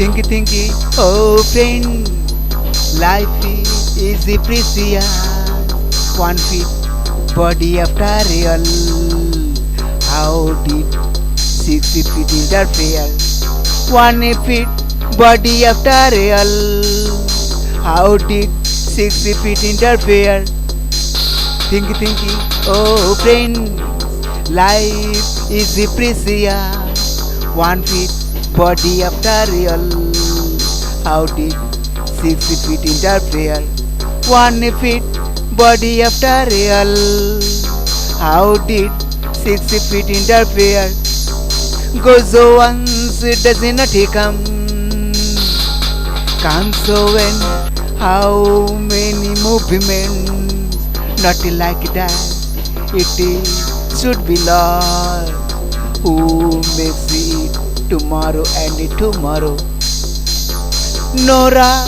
Thinky, oh friend, life is precious. 1 feet body after real. How did 6 feet interfere? 1 feet body after real. How did 6 feet interfere? Thinky, oh friend, life is precious. 1 feet body after real. How did 6 feet interfere? 1 feet body after real. How did 6 feet interfere? Goes once, does not come. Comes so when? How many movements? Not like that. It should be Lord who makes it tomorrow and tomorrow. Nora,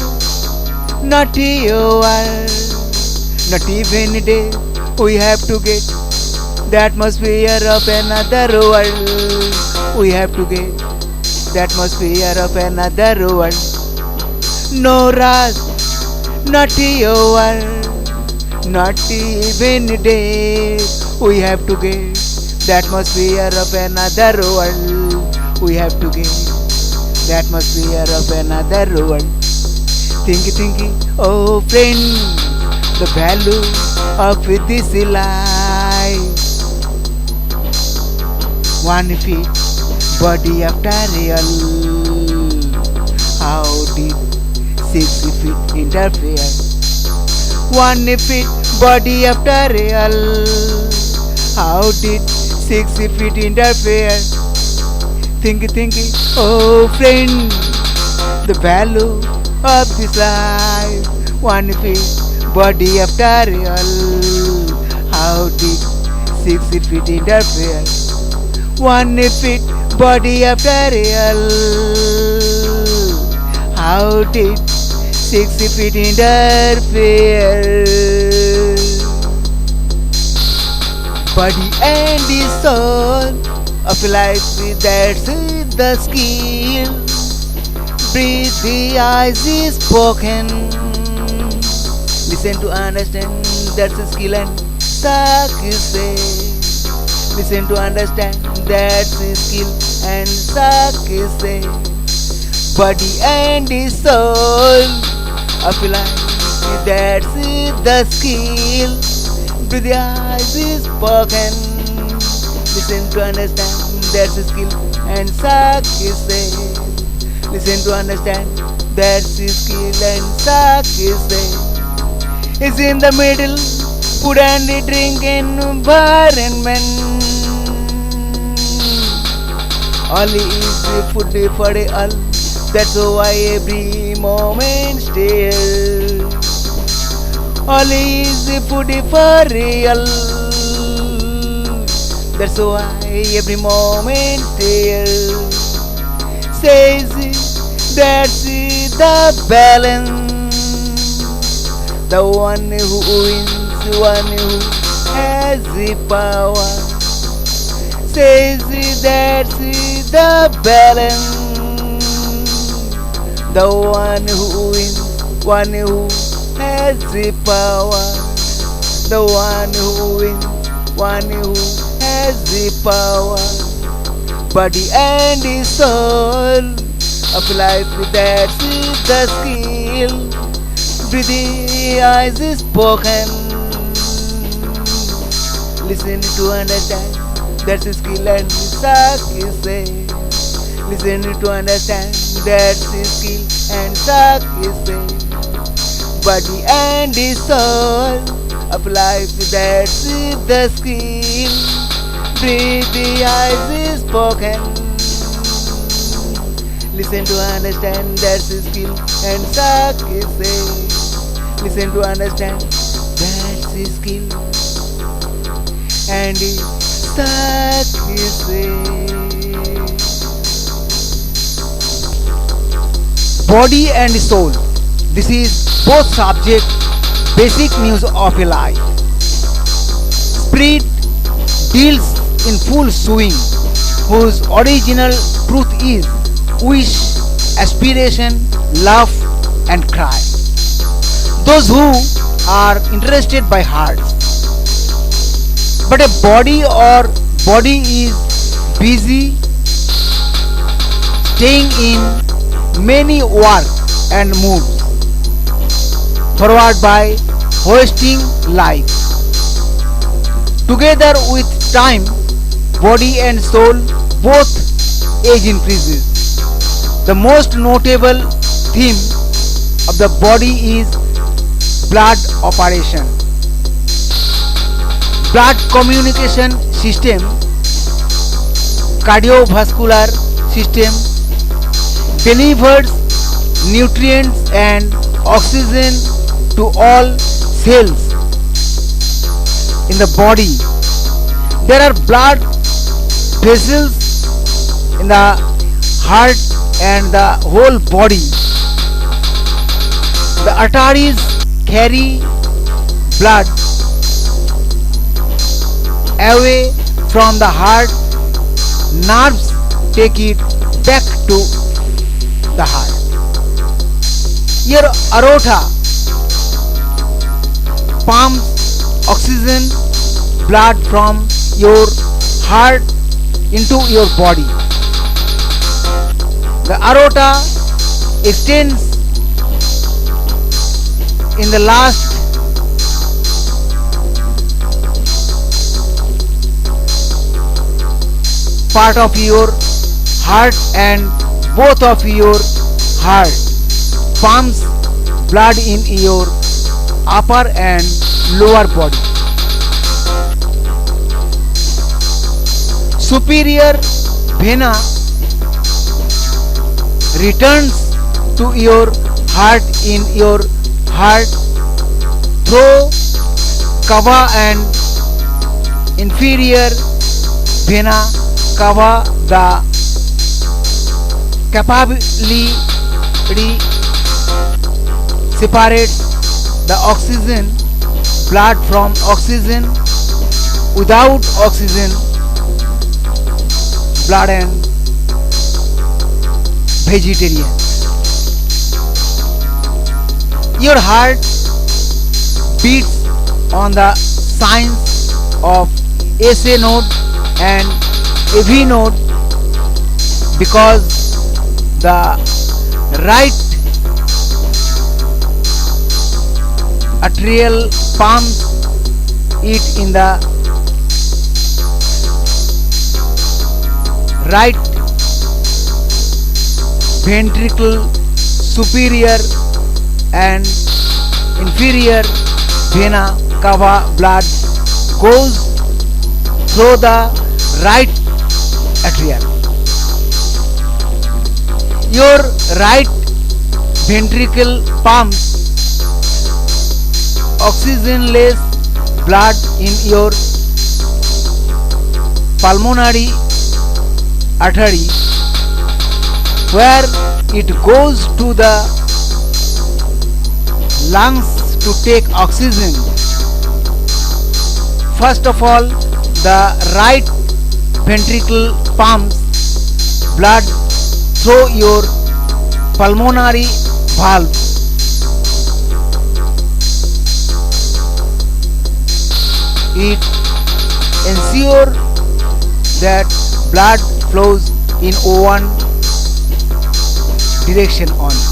not your, not even day. We have to get the atmosphere of another world. We have to get the atmosphere of another world. Nora, not your, not even day. We have to get the atmosphere of another world. We have to get the atmosphere of another world. Thinky, oh friend, the value of this life. 1 feet body after real. How did 6 feet interfere? 1 feet body after real. How did 6 feet interfere? Thinky, oh friend, the value of this life. 1 feet body after real. How did 6 feet interfere? 1 feet body after real. How did 6 feet interfere? Body and the soul of life, that's the skill. Breathe, the eyes is spoken. Listen to understand, that's a skill and success. Listen to understand, that's a skill and success. Body and the soul of life, that's the skill. Breathe, the eyes is spoken. Listen to understand, that's a skill and success. Listen to understand, that's a skill and success. Is in the middle, food and drink environment. All is food for all. That's why every moment still. All is food for real. That's why every moment still. Says that's the balance. The one who wins, one who has the power. Says that's the balance. The one who wins, one who has the power. The one who wins, one who has the power. Body and the soul of life, that's the skill. Breathe, the eyes is spoken. Listen to understand, that's a skill and success. Listen to understand, that's a skill and success. Body and the soul of life, that's the skill. Breathe, the eyes is spoken. Listen to understand, that's a skill and success. Listen to understand, that's a skill and success. Body and soul. This is both subject, basic news of a life. Spirit deals in full swing, whose original truth is wish aspiration, love and cry. Those who are interested by hearts. But a body is busy staying in many work and moods forward by wasting life. Together with time, body and soul both age increases. The most notable theme of the body is blood operation. Blood communication system, cardiovascular system delivers nutrients and oxygen to all cells in the body. There are blood vessels in the heart and the whole body. The arteries carry blood away from the heart. Nerves take it back to the heart. Your aorta pumps oxygen blood from your heart into your body. The aorta extends in the last part of your heart, and both of your heart pumps blood in your upper and lower body. Superior vena returns to your heart in your heart through cava, and inferior vena cava the capillary separates the oxygen blood from oxygen. Without oxygen blood and vegetarian. Your heart beats on the signs of SA node and AV node because the right arterial pumps it in the right ventricle. Superior and inferior vena cava blood goes through the right atrium. Your right ventricle pumps oxygenless blood in your pulmonary artery, where it goes to the lungs to take oxygen. First of all, the right ventricle pumps blood through your pulmonary valve. It ensures that blood flows in one direction only.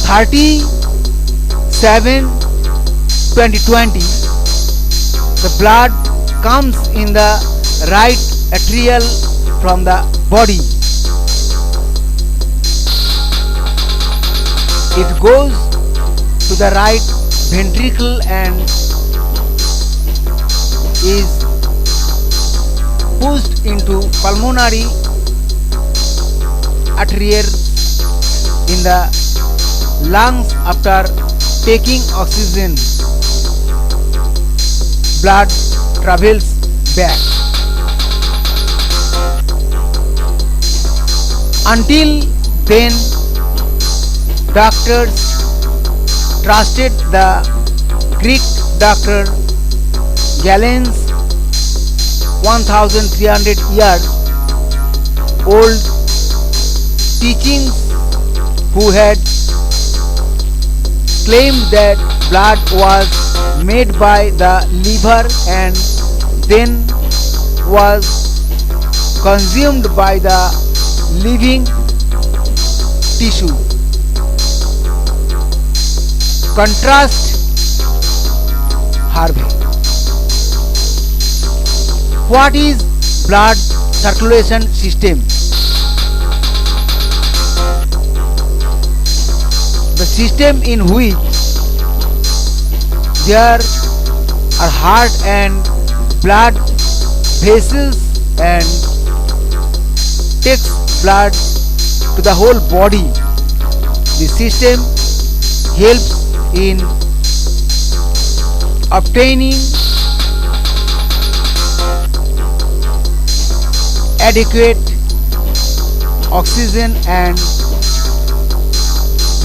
37/2020, the blood comes in the right atrial from the body. It goes to the right ventricle and is pushed into pulmonary arteries in the lungs. After taking oxygen, blood travels back. Until then, doctors trusted the Greek doctor Galen's 1300 years old teachings who had claimed that blood was made by the liver and then was consumed by the living tissue. Contrast Harvey. What is blood circulation system? The system in which there are heart and blood vessels and takes blood to the whole body. The system helps in obtaining adequate oxygen and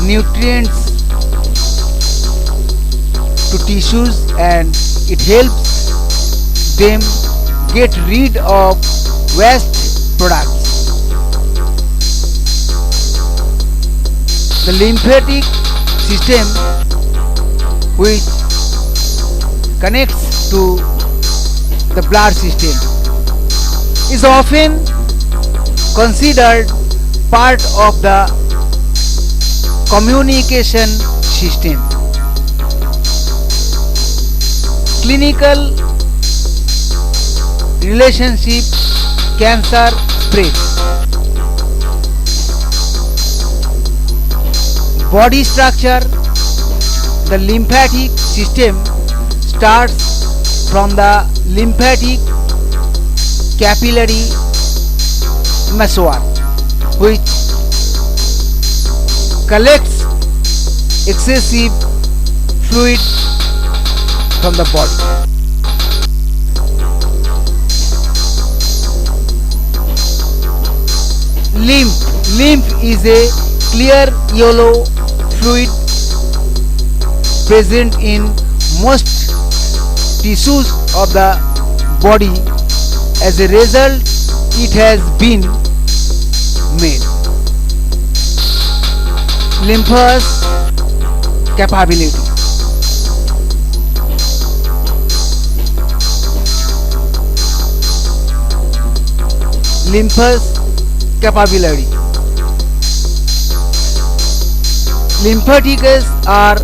nutrients to tissues, and it helps them get rid of waste products. The lymphatic system, which connects to the blood system, is often considered part of the communication system. Clinical relationship cancer spread. Body structure. The lymphatic system starts from the lymphatic capillary meshwork, which collects excessive fluid from the body. Lymph is a clear yellow fluid present in most tissues of the body. As a result, it has been made. Lymphous capability. Lymphous capillary. Lymphatics are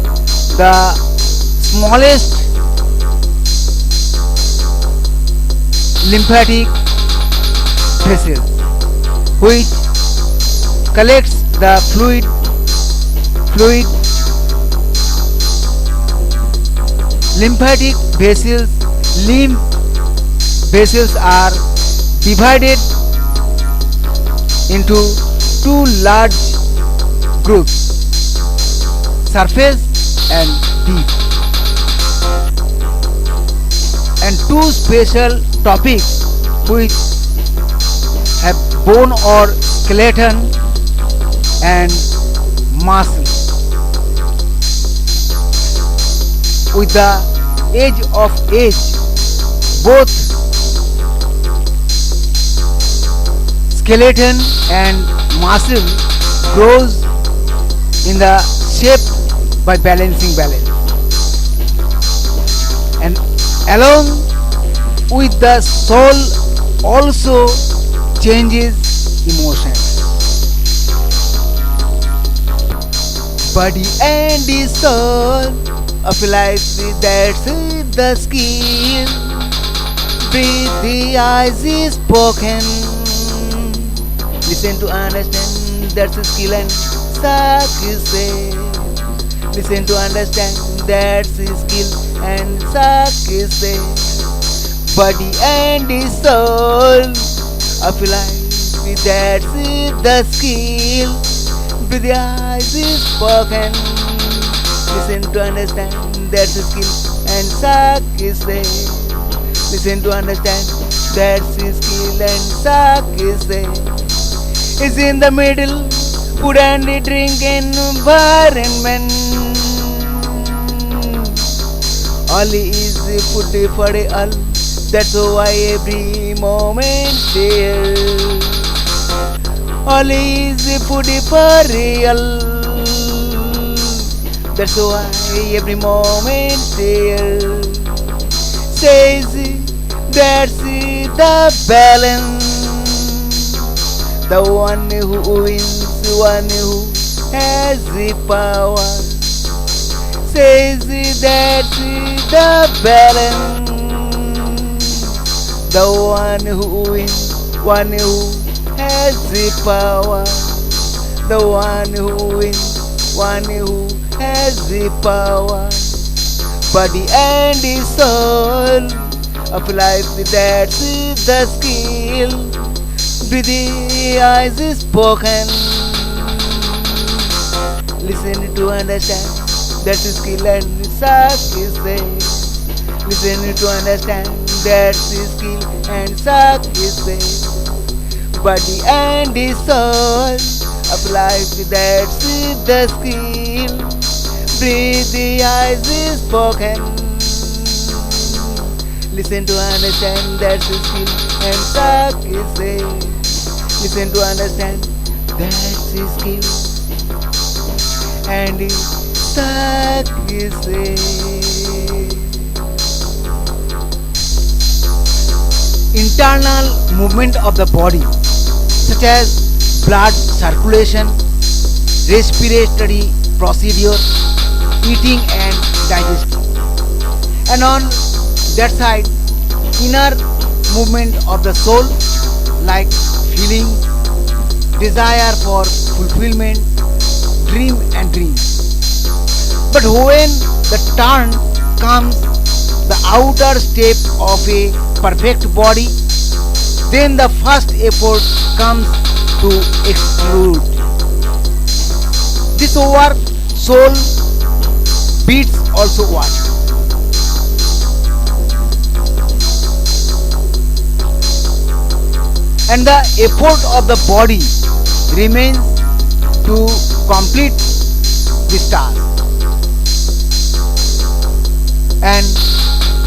the smallest lymphatic vessel which collects the fluid. Lymphatic vessels. Lymph vessels are divided into two large groups, surface and deep, and two special topics which have bone or skeleton and muscle. With the age of age, both skeleton and muscle grows in the shape by balancing balance, and along with the soul also changes emotion. Body and the soul of life, that's the skin. Breathe, the eyes is spoken. Listen to understand, that's a skill and suck is say. Listen to understand, that's a skill and suck is say. Body and the soul of life, that's the skill. Breathe, the eyes is spoken. Listen to understand, that's a skill and suck is say. Listen to understand, that's a skill and suck is say. Is in the middle, food and drink environment. Only is food for all. That's why every moment there. All is food for real. That's why every moment there says that's the balance. The one who wins, one who has the power, says that's the balance. The one who wins, one who has the power. The one who wins, one who has the power. Body and the soul of life, that's the skill. Breathing eyes is spoken. Listen to understand, that's the skill and suck is there. Listen to understand, that's the skill and suck is there. Body and the soul of life, that's the skill. Breathe the eyes is spoken. Listen to understand, that's the skill and suck is there. Listen to understand, that's the skill and the suck is there. Internal movement of the body, such as blood circulation, respiratory procedure, eating and digesting. And on that side, inner movement of the soul, like feeling, desire for fulfillment, dream and dreams. But when the turn comes, the outer step of a perfect body, then the first effort comes to exclude. This over soul beats also what? And the effort of the body remains to complete this task. And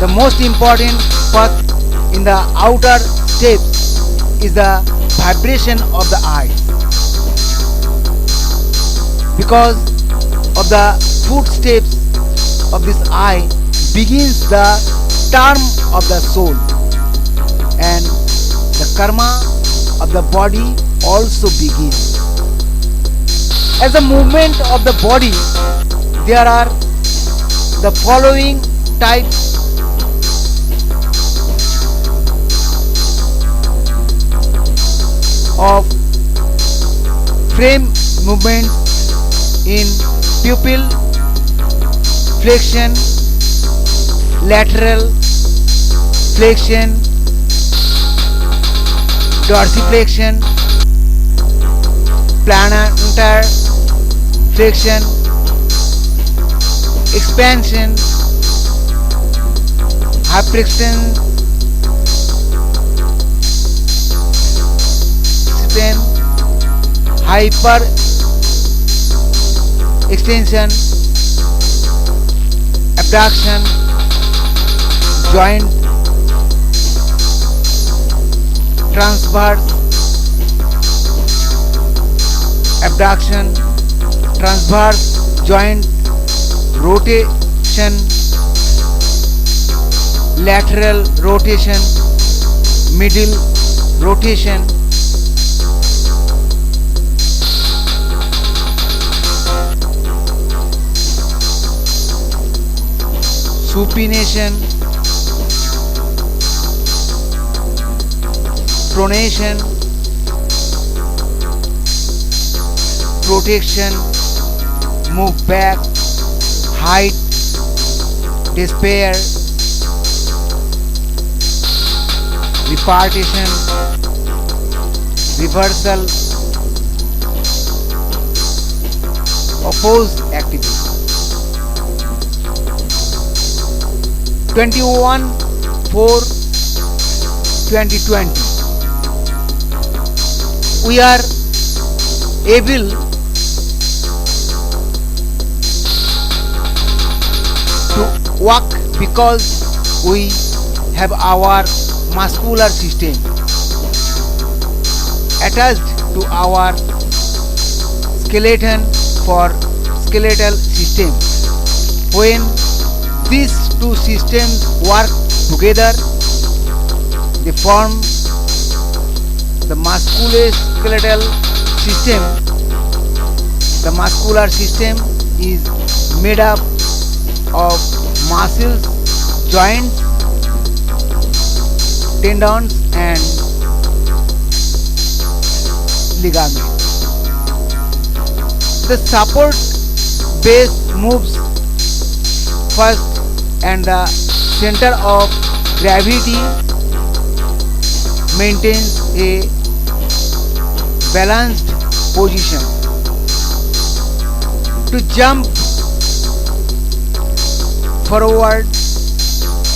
the most important part in the outer step is the vibration of the eye, because of the footsteps of this eye begins the term of the soul, and the karma of the body also begins. As a movement of the body, there are the following types of frame movement in pupil, flexion, lateral flexion, dorsiflexion, plantar flexion, expansion, hyperextension, hyper extension, abduction, joint transverse, abduction, transverse joint rotation, lateral rotation, middle rotation, supination, pronation, protection, move back, height, despair, repartition, reversal, opposed activity. 21/4/2020, we are able to walk because we have our muscular system attached to our skeleton for skeletal system. When these two systems work together, they form the musculoskeletal system. The muscular system is made up of muscles, joints, tendons, and ligaments. The support base moves first, and the center of gravity maintains a balanced position. To jump forward,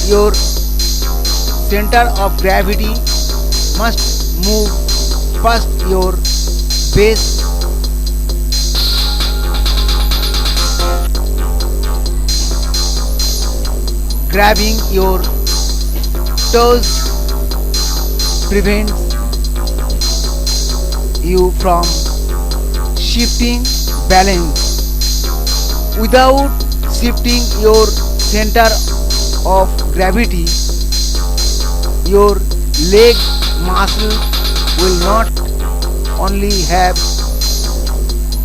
your center of gravity must move past your base, grabbing your toes prevents you from shifting balance. Without shifting your center of gravity, your leg muscles will not only have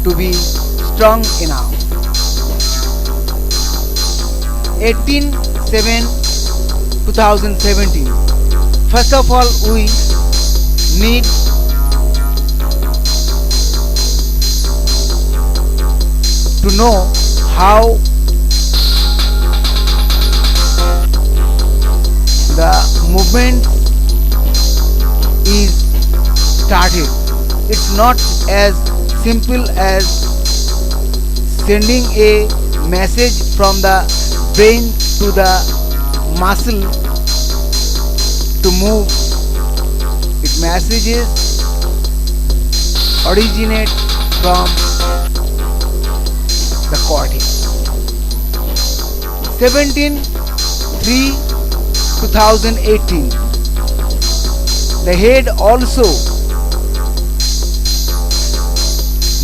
to be strong enough. 18/7/2017. First of all, we need to know how the movement is started. It's not as simple as sending a message from the brain to the muscle to move. Its messages originate from the cortex. 17/3/2018. The head also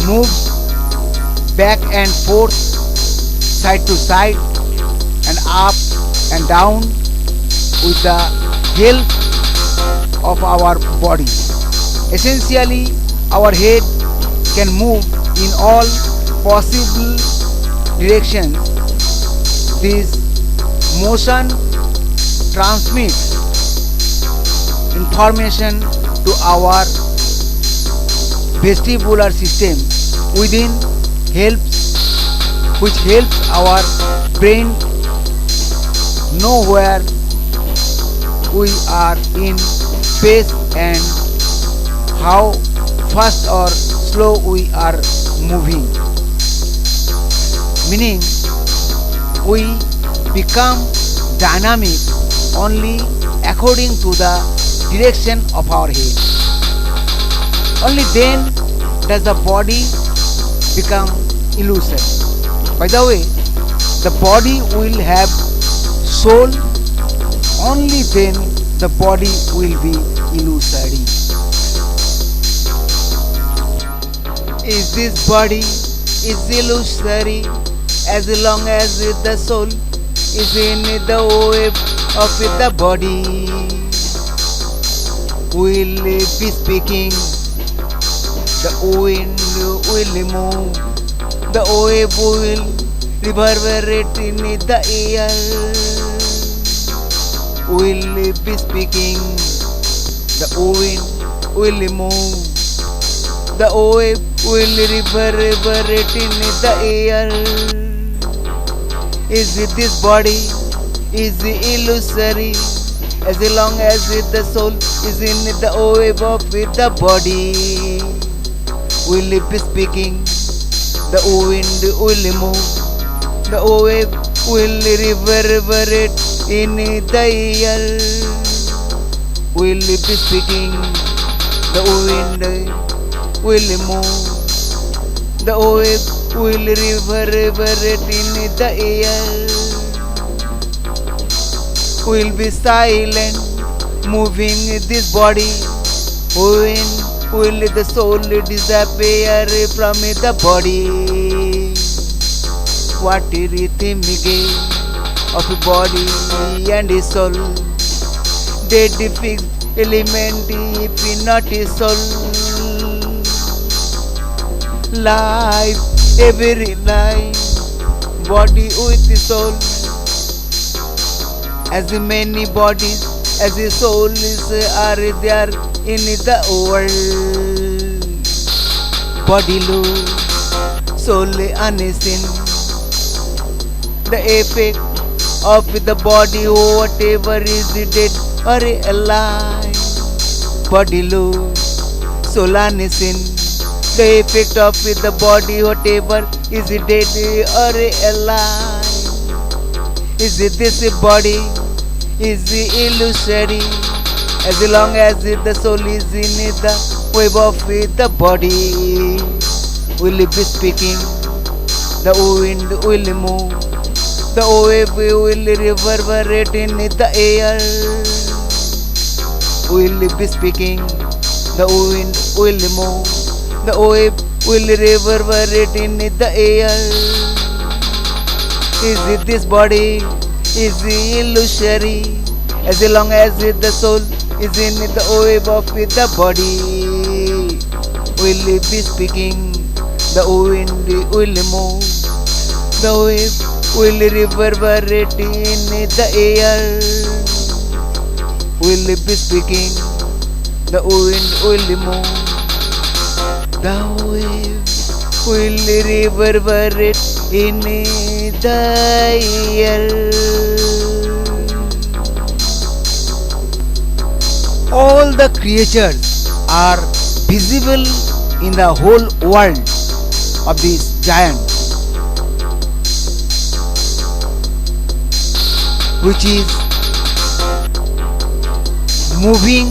moves back and forth, side to side, and up and down with the help of our body. Essentially, our head can move in all possible directions. This motion transmits information to our vestibular system within which helps our brain know where we are in space and how fast or slow we are moving. Meaning, we become dynamic only according to the direction of our head. Only then does the body become illusory. By the way, the body will have soul, only then the body will be illusory. Is this body is illusory as long as the soul is in the web of the body? Will be speaking, the wind will move, the wave will reverberate in the air. Will be speaking, the wind will move, the wave will reverberate in the air. Is it this body is illusory as long as the soul is in the wave of the body? Will be speaking, the wind will move, the wave will reverberate in the air. Will be speaking, the wind will move, the wave will reverberate in the air. Will be silent, moving this body when will the soul disappear from the body. What rhythm of body and soul? Dead fixed element if not soul. Life, every life, body with soul. As many bodies as the souls are there in the world. Body low, soul unseen. The effect of the body, whatever is dead or alive. Body low, soul unseen. The effect of the body, whatever is dead or alive. Is it this body? Is illusory? As long as the soul is in the web of the body, will be speaking. The wind will move. The wave will reverberate in the air. Will be speaking. The wind will move. The wave will reverberate in the air. Is it this body? Is illusory? As long as the soul is in the wave of the body, will be speaking. The wind will move. The wave will reverberate in the air. Will be speaking. The wind will move. The wave will reverberate in the air. All the creatures are visible in the whole world of this giant, which is moving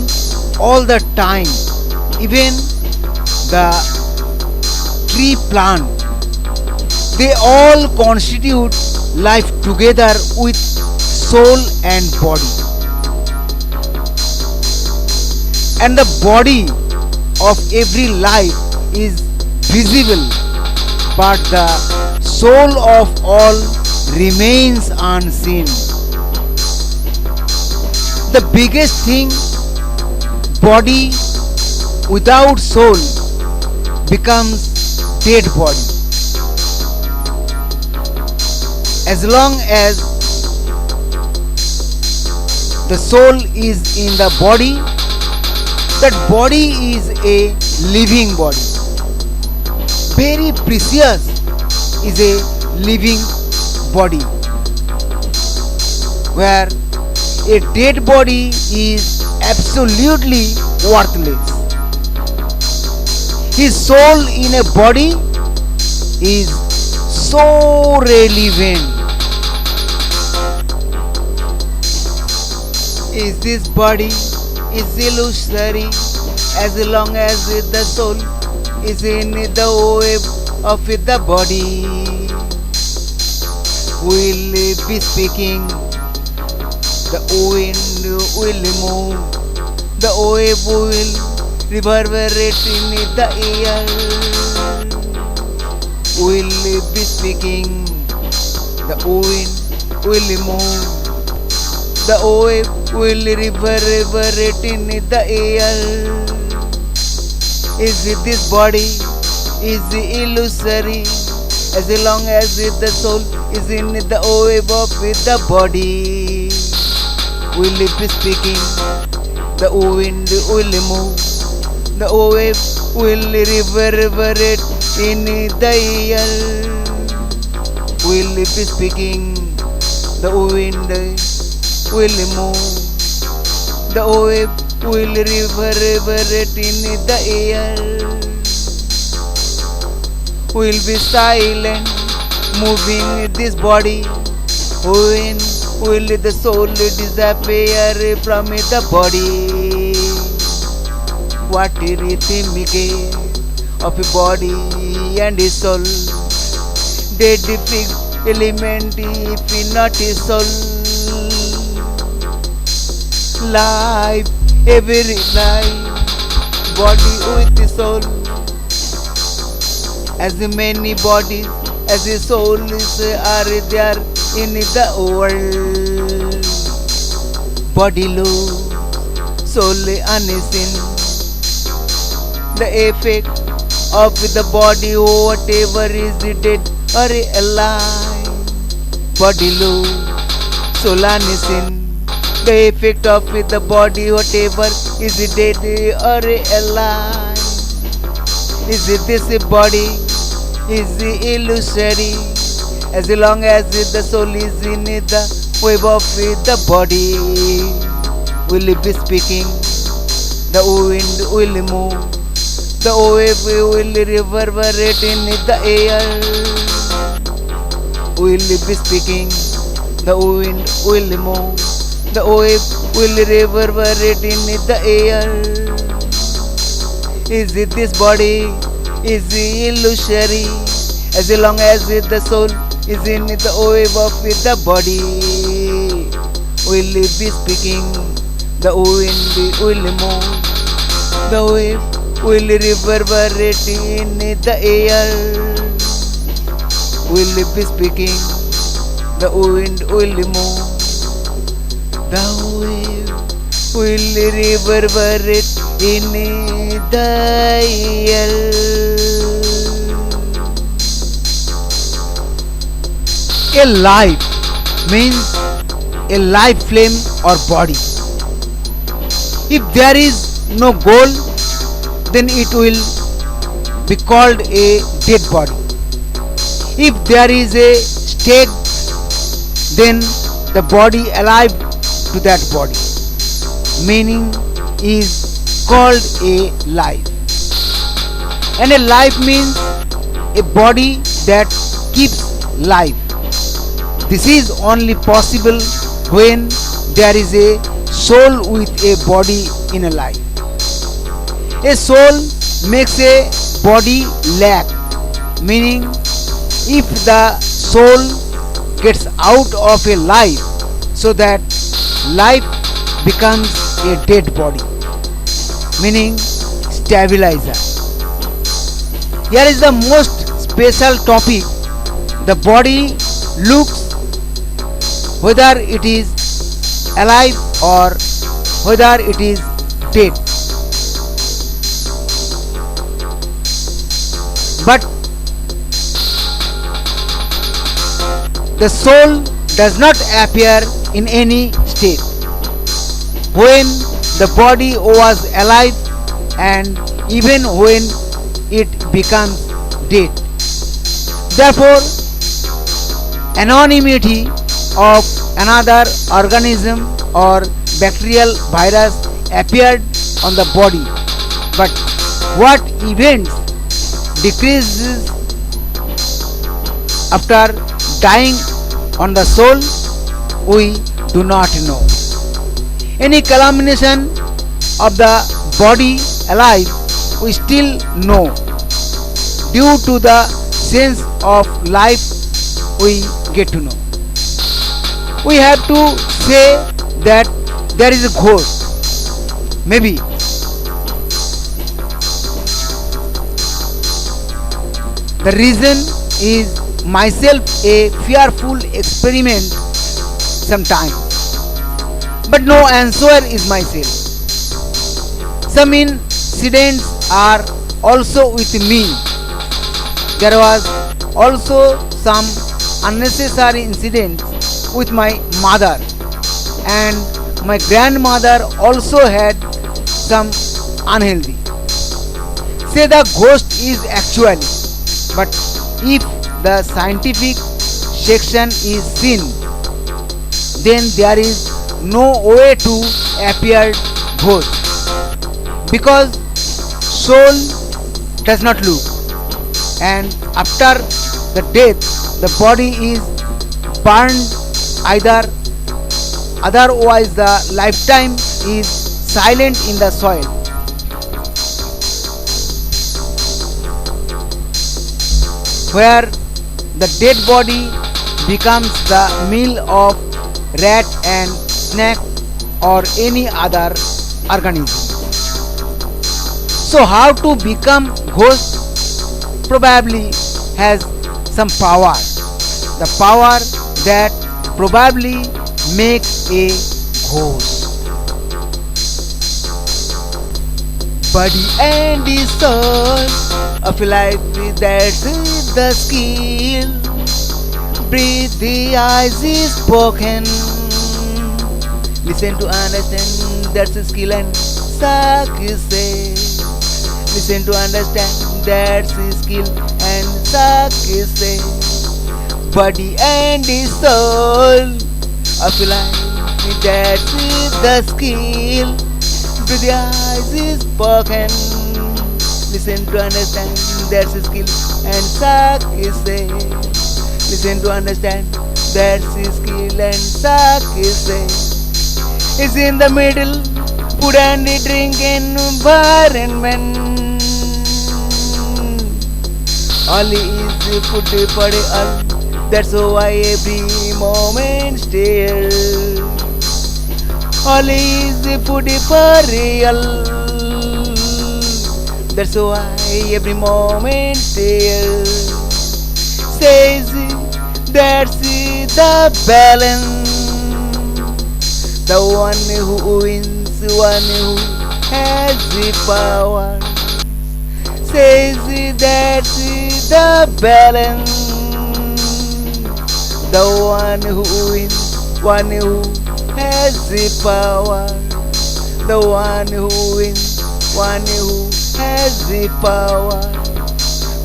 all the time. Even the tree plant, they all constitute life together with soul and body. And the body of every life is visible, but the soul of all remains unseen. The biggest thing, body without soul becomes dead body. As long as the soul is in the body, that body is a living body. Very precious is a living body, where a dead body is absolutely worthless. His soul in a body is so relevant. Is this body is illusory? As long as the soul is in the web of the body, will be speaking. The wind will move. The wave will reverberate in the air. Will be speaking. The wind will move. The wave will reverberate in the air. Is it this body? Is illusory? As long as the soul is in the wave of the body, will be speaking. The wind will move. The wave will reverberate in the air. Will be speaking. The wind will move. The wave will reverberate in the air. Will be silent, moving this body. When will the soul disappear from the body? What rhythm of a body and a soul? Dead fixed element if not a soul. Life, every life, body with the soul. As many bodies as the souls are there in the world. Body low, soul unseen. The effect of the body, whatever is dead or alive. Body low, soul unseen. The effect of the body, whatever is dead or alive. Is this body is illusory as long as the soul is in the web of the body. Will be speaking, the wind will move, the wave will reverberate in the air. Will be speaking, the wind will move, the wave will reverberate in the air. Is it this body is illusory as long as the soul is in the wave of the body? Will be speaking, the wind will move, the wave will reverberate in the air. Will be speaking, the wind will move, the wave will reverberate in the air. A life means a live flame or body. If there is no goal, then it will be called a dead body. If there is a state, then the body alive to that body, meaning is called a life. And a life means a body that keeps life. This is only possible when there is a soul with a body in a life. A soul makes a body lack, meaning if the soul gets out of a life, so that life becomes a dead body, meaning stabilizer. Here is the most special topic. The body looks whether it is alive or whether it is dead. But the soul does not appear in any state. When the body was alive and even when it becomes dead. Therefore, anonymity of another organism or bacterial virus appeared on the body, but what events decreases after dying on the soul, we do not know. Any culmination of the body alive, we still know. Due to the sense of life, we get to know. We have to say that there is a ghost. Maybe the reason is myself a fearful experiment sometime, but no answer is myself. Some incidents are also with me. There was also some unnecessary incidents with my mother, and my grandmother also had some unhealthy. Say the ghost is actually, but if the scientific section is seen, then there is no way to appear ghost, because soul does not look, and after the death the body is burned either, otherwise the lifetime is silent in the soil. Where the dead body becomes the meal of rat and snake or any other organism. So how to become ghost? Probably has some power. The power that probably makes a ghost. Body and the soul of life, that's the skill. Breathe, the eyes is spoken. Listen to understand, that's the skill and success. Listen to understand, that's the skill and success. Body and the soul of life, that's the skill. Breathe, the eyes is spoken. Listen to understand, that's the skill and success. Listen to understand, that's his skill and success. Is in the middle, food and the drink environment. All is food for all. That's why every moment stare. All is food for real. That's why every moment stare. Says that's the balance. The one who wins, one who has the power. Says that's the balance. The one who wins, one who has the power. The one who wins, one who has the power.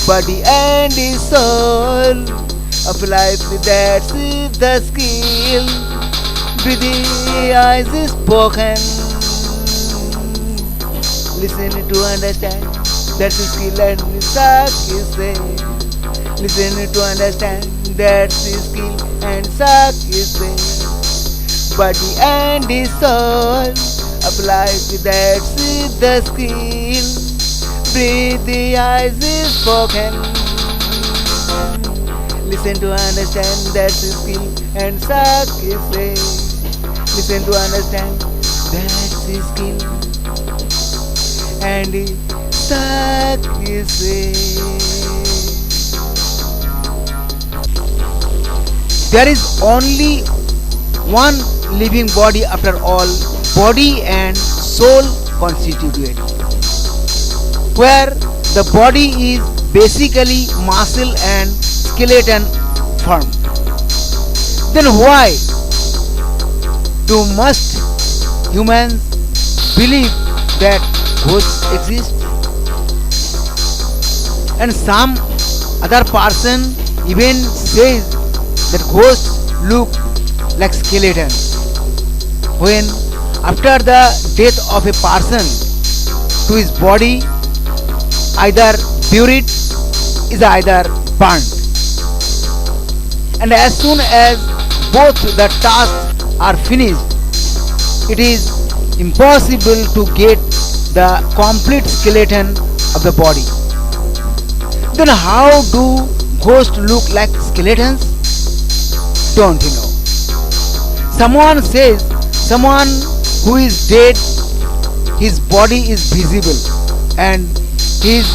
Body and the soul of life, that's the skill. Breathe, the eyes is spoken. Listen to understand, that's the skill and success. Listen to understand, that's the skill and success. Body and the soul of life, that's the skill. Breathe, the eyes is spoken. Listen to understand, that's the skill and success. Listen to understand, that's the skill and success. There is only one living body after all, body and soul constituted, where the body is basically muscle and skeleton form. Then why do must humans believe that ghosts exist? And some other person even says that ghosts look like skeletons. When after the death of a person, to his body either buried is either burnt. And as soon as both the tasks are finished, it is impossible to get the complete skeleton of the body. Then how do ghosts look like skeletons? Don't you know? Someone says someone who is dead, his body is visible and his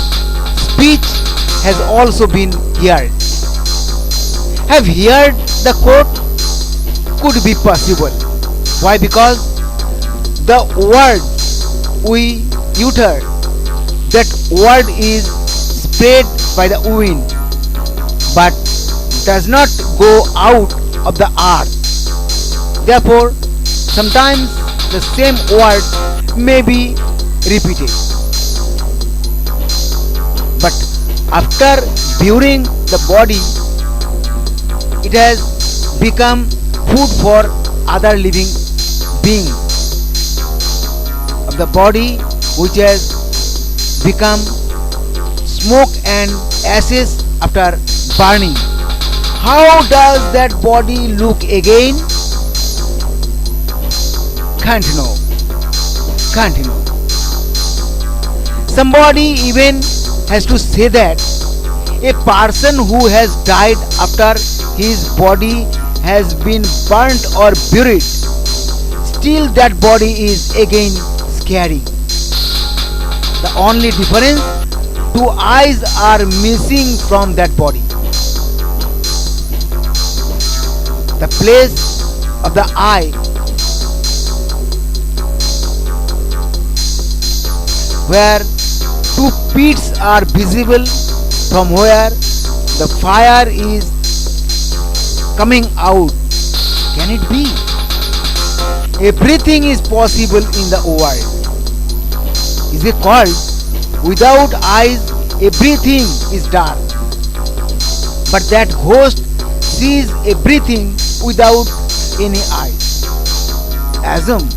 speech has also been heard. Have heard the quote? Could be possible. Why? Because the word we utter, that word is spread by the wind but does not go out of the earth. Therefore, sometimes the same word may be repeated. But after burying the body, it has become food for other living beings of the body, which has become smoke and ashes after burning. How does that body look again? Can't know. Can't know. Somebody even has to say that a person who has died after his body has been burnt or buried, still that body is again scary. The only difference, two eyes are missing from that body. The place of the eye where two pits are visible from where the fire is coming out. Can it be? Everything is possible in the world. Is it called? Without eyes, everything is dark. But that ghost sees everything without any eyes. Assume,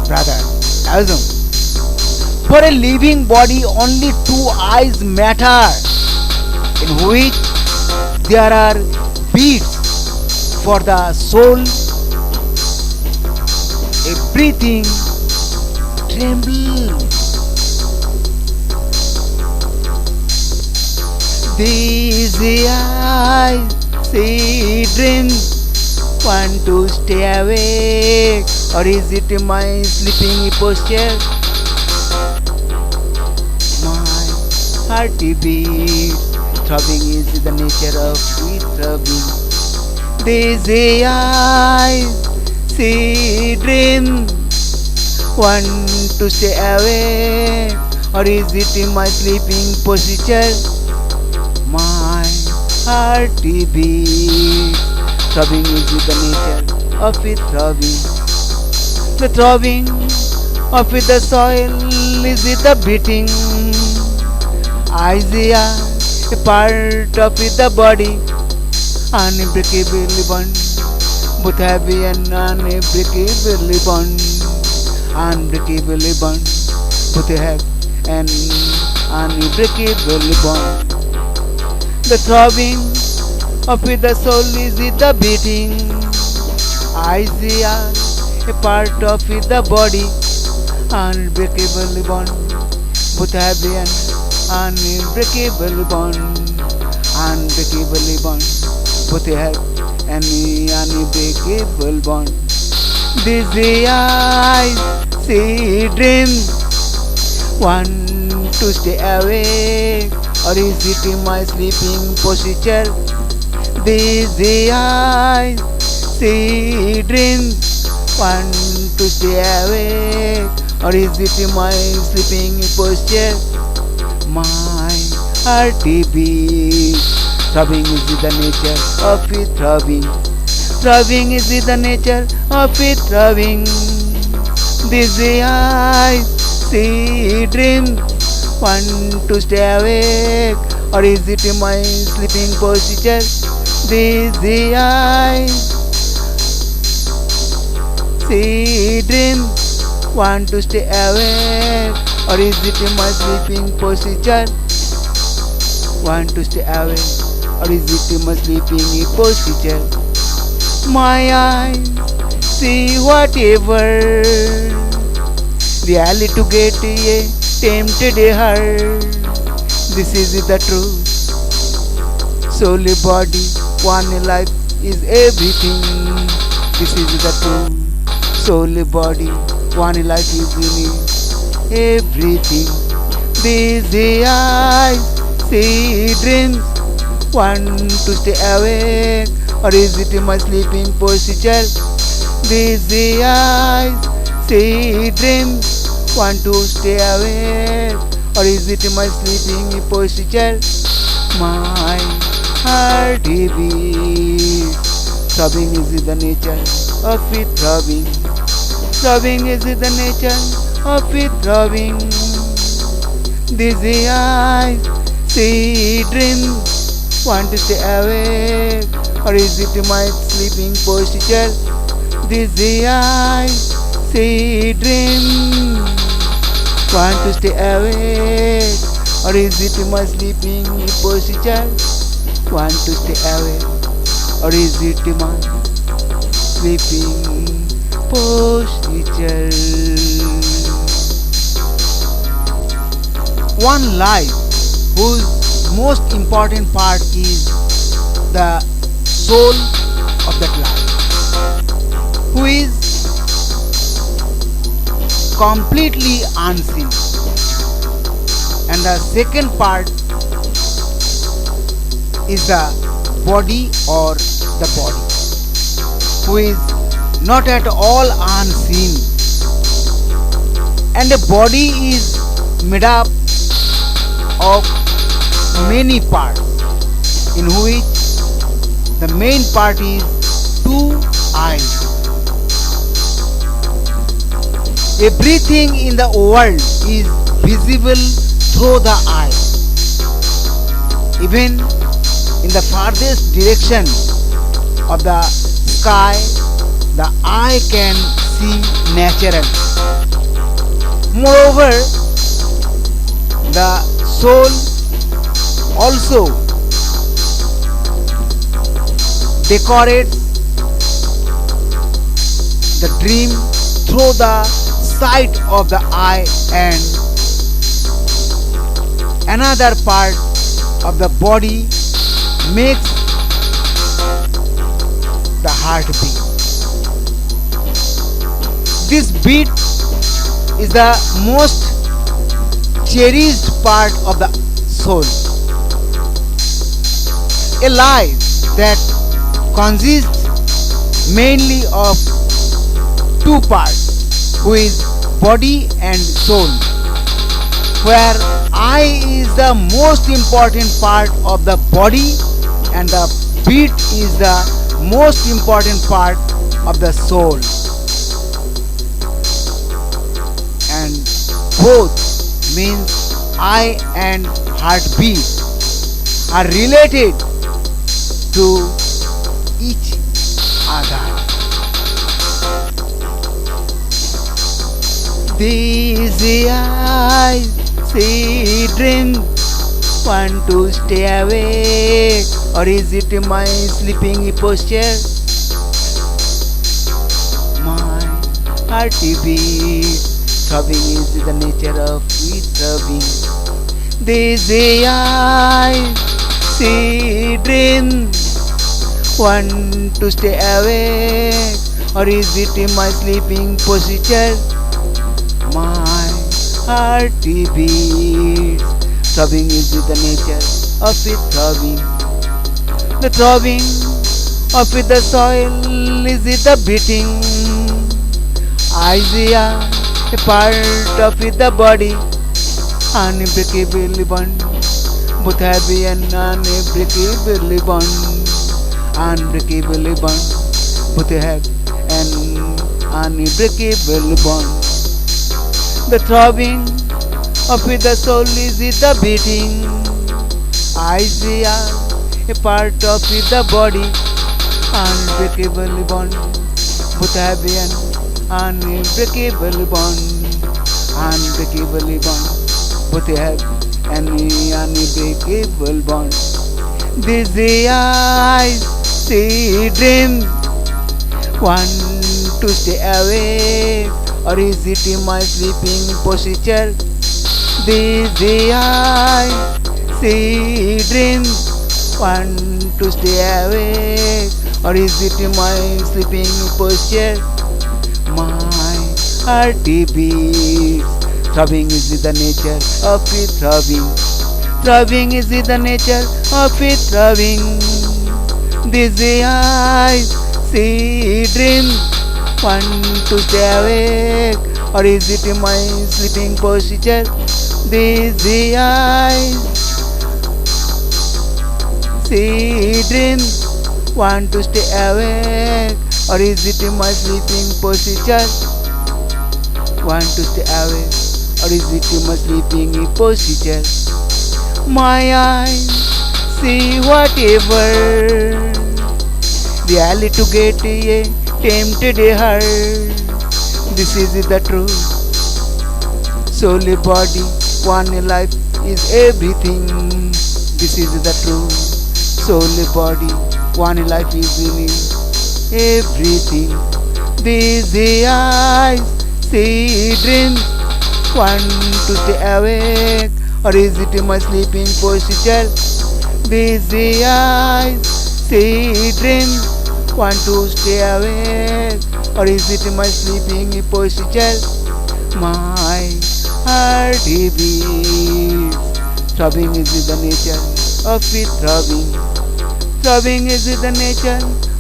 brother, assume. For a living body, only two eyes matter, in which there are beats for the soul. Everything trembles. These eyes see dreams, want to stay awake, or is it my sleeping posture? My heart beats, throbbing is the nature of it throbbing. These eyes see dreams, want to stay awake, or is it in my sleeping posture? My heart beats, throbbing is the nature of it throbbing. The throbbing of the soil is the beating. Eyes are a part of the body, unbreakably bond. Both heavy and unbreakably bond. Unbreakably bond. Both have an unbreakably bond. The throbbing of the soul is the beating. Eyes are a part of the body, unbreakable bond. Both have an unbreakable bond. Unbreakable bond. Both have an unbreakable bond. These eyes see dreams, want to stay awake, or is it in my sleeping posture? These eyes see dreams, want to stay awake, or is it in my sleeping posture? My heart beats, throbbing is the nature of it throbbing. Throbbing is the nature of it throbbing. These eyes see dreams, want to stay awake, or is it in my sleeping posture? These eyes see dreams, want to stay awake, or is it in my sleeping posture? Want to stay awake, or is it in my sleeping posture? My eyes see whatever reality to get a tempted heart. This is the truth. Soul, body, one life is everything. This is the truth. Soul, body, one life is in everything. These eyes see dreams, want to stay awake, or is it in my sleeping posture? These eyes see dreams, want to stay awake, or is it in my sleeping posture? My heart beats, throbbing is the nature of it throbbing. Throbbing is the nature of it throbbing. These eyes see dreams, want to stay awake, or is it in my sleeping posture? These eyes see dreams, want to stay awake, or is it in my sleeping posture? Want to stay awake, or is it in my sleeping posture? One life whose most important part is the soul of that life, who is completely unseen. And the second part is the body or the body, who is not at all unseen. And the body is made up of many parts, in which the main part is two eyes. Everything in the world is visible through the eye. Even in the farthest direction of the sky, the eye can see naturally. Moreover, the soul also decorates the dream through the sight of the eye, and another part of the body makes the heart beat. This beat is the most cherished part of the soul. A life that consists mainly of two parts, who is body and soul, where eye is the most important part of the body and the beat is the most important part of the soul. And both means eye and heartbeat are related to each other. These eyes see dreams, want to stay awake, or is it my sleeping posture? My heart beats, throbbing is the nature of it throbbing. These eyes see dreams, want to stay awake, or is it my sleeping posture? My heart beats, throbbing is the nature of it throbbing. The throbbing of it the soil is it the beating. Isaiah, a part of it the body, unbreakable bond. Both have an unbreakable bond, unbreakable bond. Both have an unbreakable bond. The throbbing of it the soul is it the beating. Isaiah, a part of it the body, unbreakable bond. Both have an unbreakable bond, unbreakable bond. Both have an unbreakable bond. These eyes see dreams, want to stay awake, or is it in my sleeping posture? These eyes see dreams, want to stay awake, or is it in my sleeping posture? My heart beats, throbbing is the nature of it throbbing. Throbbing is the nature of it throbbing. These eyes see dreams, want to stay awake, or is it in my sleeping posture? These eyes see dreams, want to stay awake, or is it in my sleeping posture? Want to stay awake, or is it in my sleeping posture? My eyes see whatever, reality to get a tempted heart. This is the truth. Soul, body, one life is everything. This is the truth. Soul, body, one life is in everything. These eyes see dreams, want to stay awake, or is it in my sleeping posture? These eyes see dreams, want to stay awake, or is it in my sleeping posture? My hearty beats. Throbbing is the nature of it throbbing. Throbbing is the nature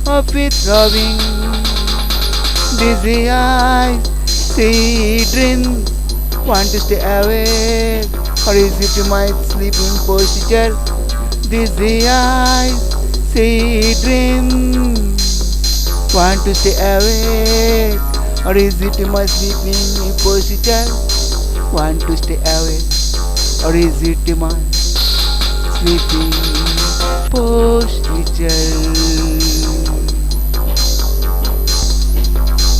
of it throbbing. Dizzy eyes, see dreams. Want to stay awake, or is it my sleeping posture? Dizzy eyes, see dreams. Want to stay awake, or is it my sleeping posture? Want to stay awake, or is it my sleeping posture?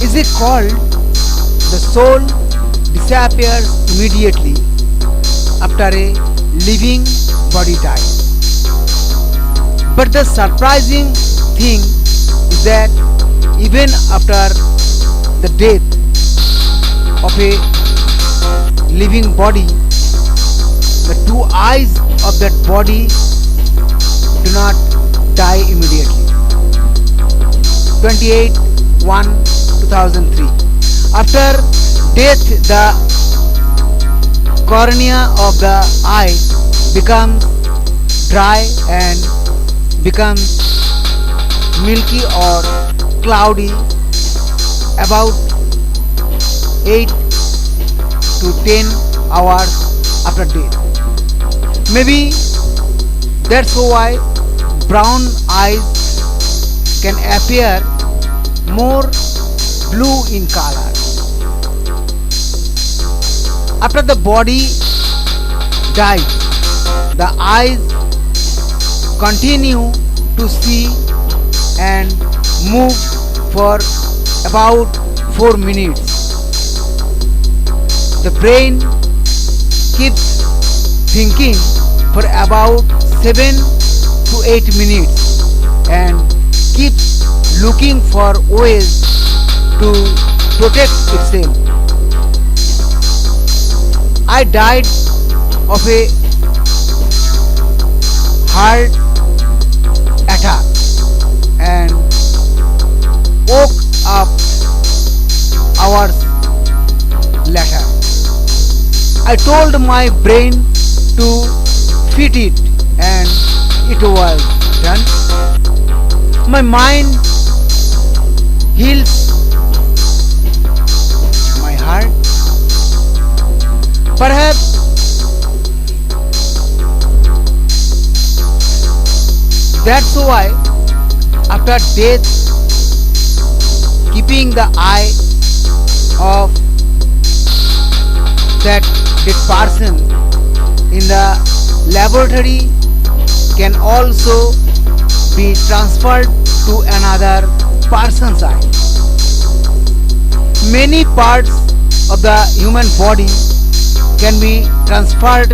Is it called the soul disappears immediately after a living body dies? But the surprising thing is that even after the death of a living body, the two eyes of that body do not die immediately. 28/1/2003. After death, the cornea of the eye becomes dry and becomes milky or cloudy about 8 to 10 hours after death. Maybe that's why brown eyes can appear more blue in color. After the body dies, the eyes continue to see and move for about 4 minutes. The brain keeps thinking for about 7 to 8 minutes and keeps looking for ways to protect itself. I died of a heart attack and woke up hours later. I told my brain to feed it and it was done. My mind heals my heart. Perhaps that's why after death, keeping the eye of that dead person in the laboratory can also be transferred to another person's eye. Many parts of the human body can be transferred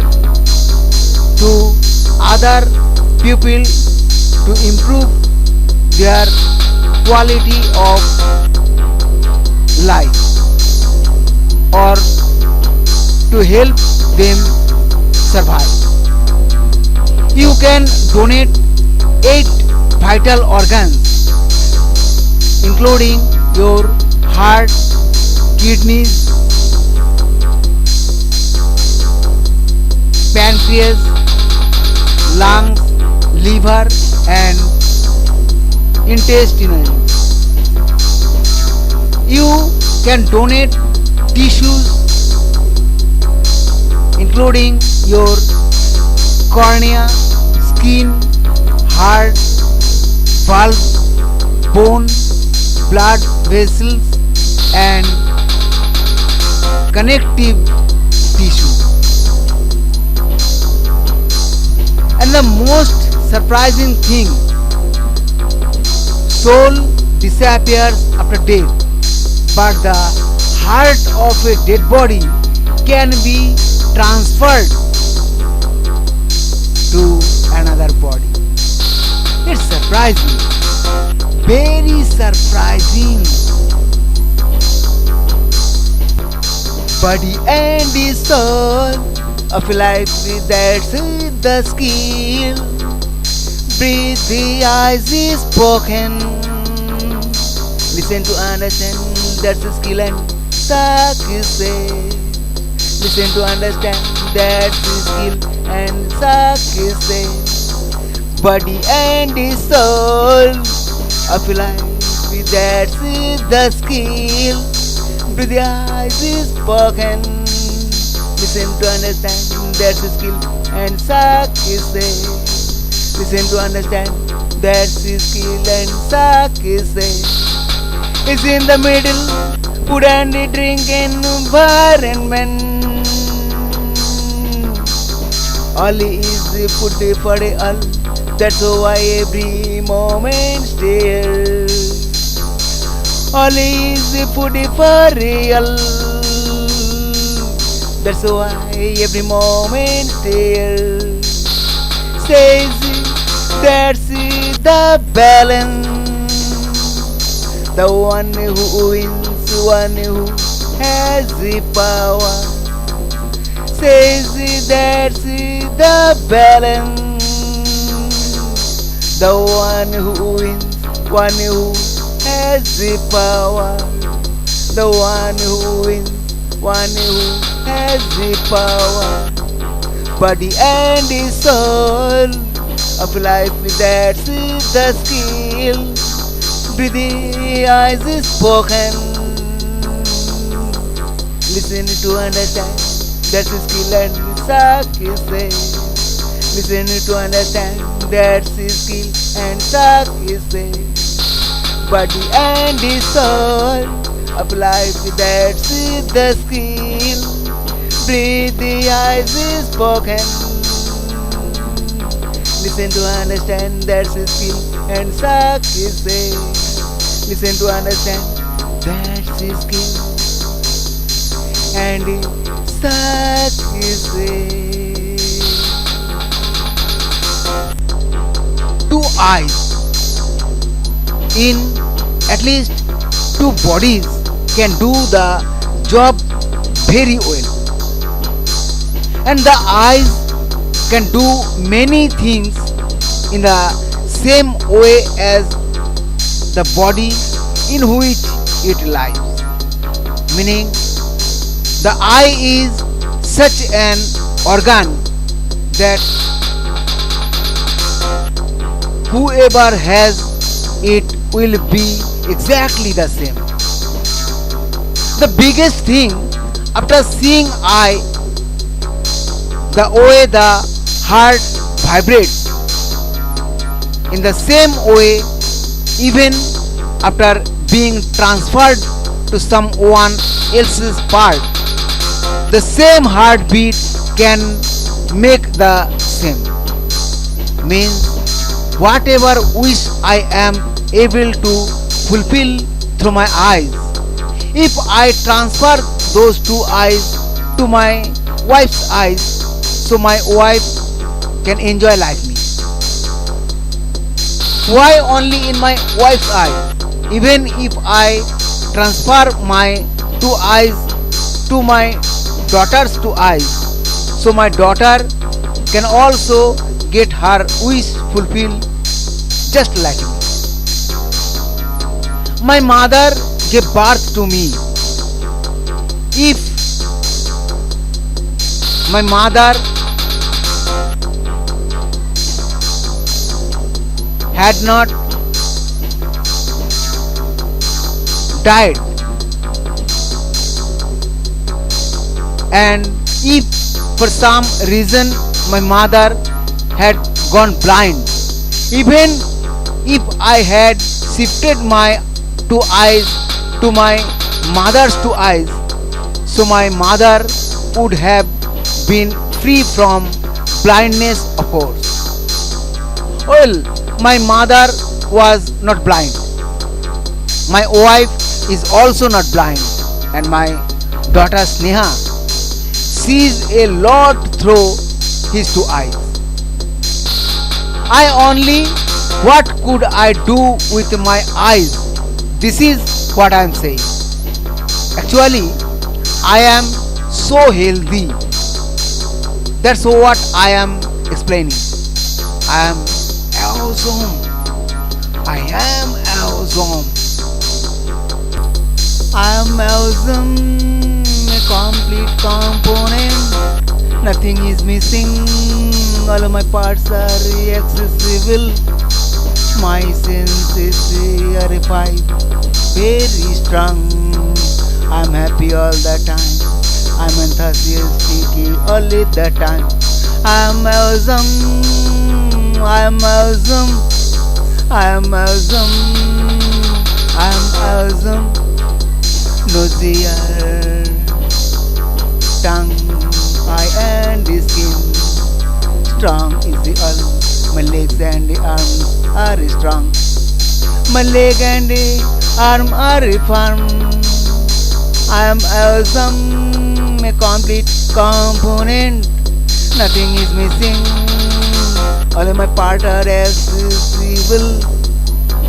to other people to improve their quality of life or to help them survive. You can donate 8 vital organs, including your heart, kidneys, pancreas, lungs, liver, and intestines. You can donate tissues, including your cornea, skin, heart, valve, bone, blood vessels, and connective tissue. And the most surprising thing, soul disappears after death, but the heart of a dead body can be transferred to another body. It's surprising, very surprising. Body and the soul of life, that's the skill. Breathe the eyes is spoken. Listen to understand, that's the skill and success. Listen to understand that's his skill and success. Body and his soul of life, that's the skill. Breathe the eyes is spoken. Listen to understand that's his skill and success. Listen to understand that's his skill and success. Is in the middle, food and drink environment. All is food for all. That's why every moment stare. All is food for real. That's why every moment stare. Says that's the balance. The one who wins, one who has the power. Says that's the balance. The one who wins, one who has the power. The one who wins, one who has the power. Body and his soul of life, that's the skill. Breathe the eyes is spoken. Listen to understand that's his skill and success. Listen to understand that's his skill and success. Body and his soul of life, that's the skill. Breathe the eyes is spoken. Listen to understand that's his skill and success. Listen to understand that's his skill and success. Two eyes in at least two bodies can do the job very well, and the eyes can do many things in the same way as the body in which it lies. Meaning, the eye is such an organ that whoever has it will be exactly the same. The biggest thing after seeing eye, the way the heart vibrates, in the same way, even after being transferred to someone else's part, the same heartbeat can make the same. Means whatever wish I am able to fulfill through my eyes, if I transfer those two eyes to my wife's eyes, so my wife can enjoy like me. Why only in my wife's eye? Even if I transfer my two eyes to my daughter's two eyes, so my daughter can also get her wish fulfilled just like me. My mother gave birth to me. If my mother had not died, and if for some reason my mother had gone blind, even if I had shifted my two eyes to my mother's two eyes, so my mother would have been free from blindness, of course. Well, my mother was not blind. My wife is also not blind, and my daughter Sneha sees a lot through his two eyes. I only, what could I do with my eyes? This is what I am saying. Actually, I am so healthy. That's what I am explaining. I am awesome. I am awesome. I am awesome. a complete component. Nothing is missing. All of my parts are accessible. My senses are refined, very strong. I'm happy all the time. I'm enthusiastic all the time. I'm awesome. I'm awesome. I'm awesome. I'm awesome. Nose, ear, tongue, eye and the skin. Strong is the all. My legs and the arms are strong. My leg and the arm are firm. I am awesome, a complete component. Nothing is missing. All of my parts are accessible.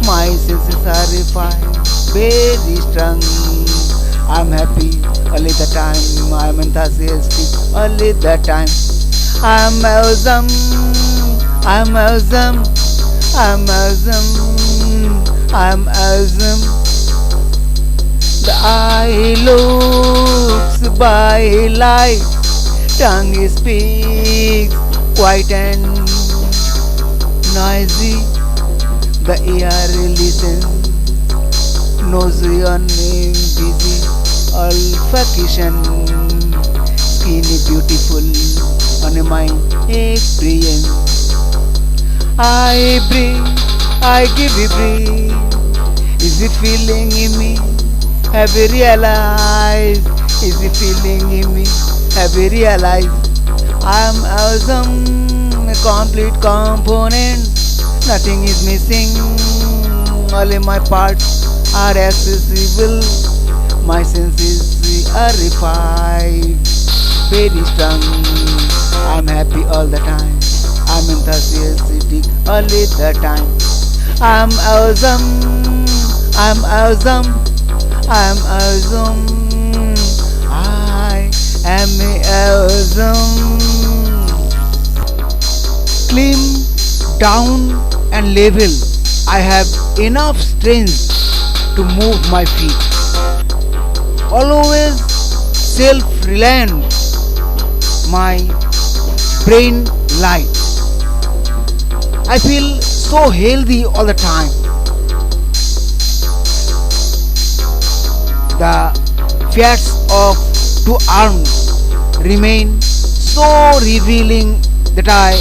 My senses are refined, very strong. I'm happy all the time. I'm enthusiastic all the time. I'm awesome. I'm awesome. I'm awesome. I'm awesome. The eye looks by light, tongue speaks quiet and noisy. The ear listens, nose on busy, olfaction, skin beautiful on my experience. I breathe, I give you breathe. Is it feeling in me? Have you realized? Is it feeling in me? Have you realized? I'm awesome, a complete component. Nothing is missing. All of my parts are accessible. My senses are refined, very strong. I'm happy all the time. I'm enthusiastic all the time. I'm awesome. I'm awesome. I'm awesome. I am awesome. Climb down and level. I have enough strength to move my feet. Always self-reliant. My brain light. I feel so healthy all the time. The fats of two arms remain so revealing that I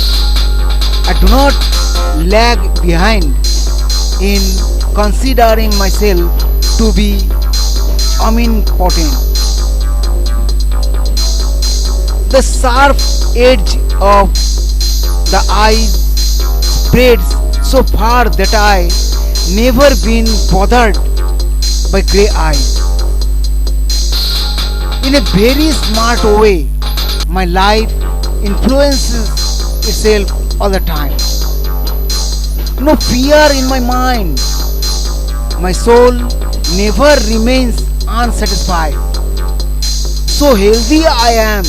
do not lag behind in considering myself to be omnipotent. The sharp edge of the eyes spreads so far that I never been bothered by grey eyes. In a very smart way, my life influences itself all the time. No fear in my mind. My soul never remains unsatisfied. So healthy I am.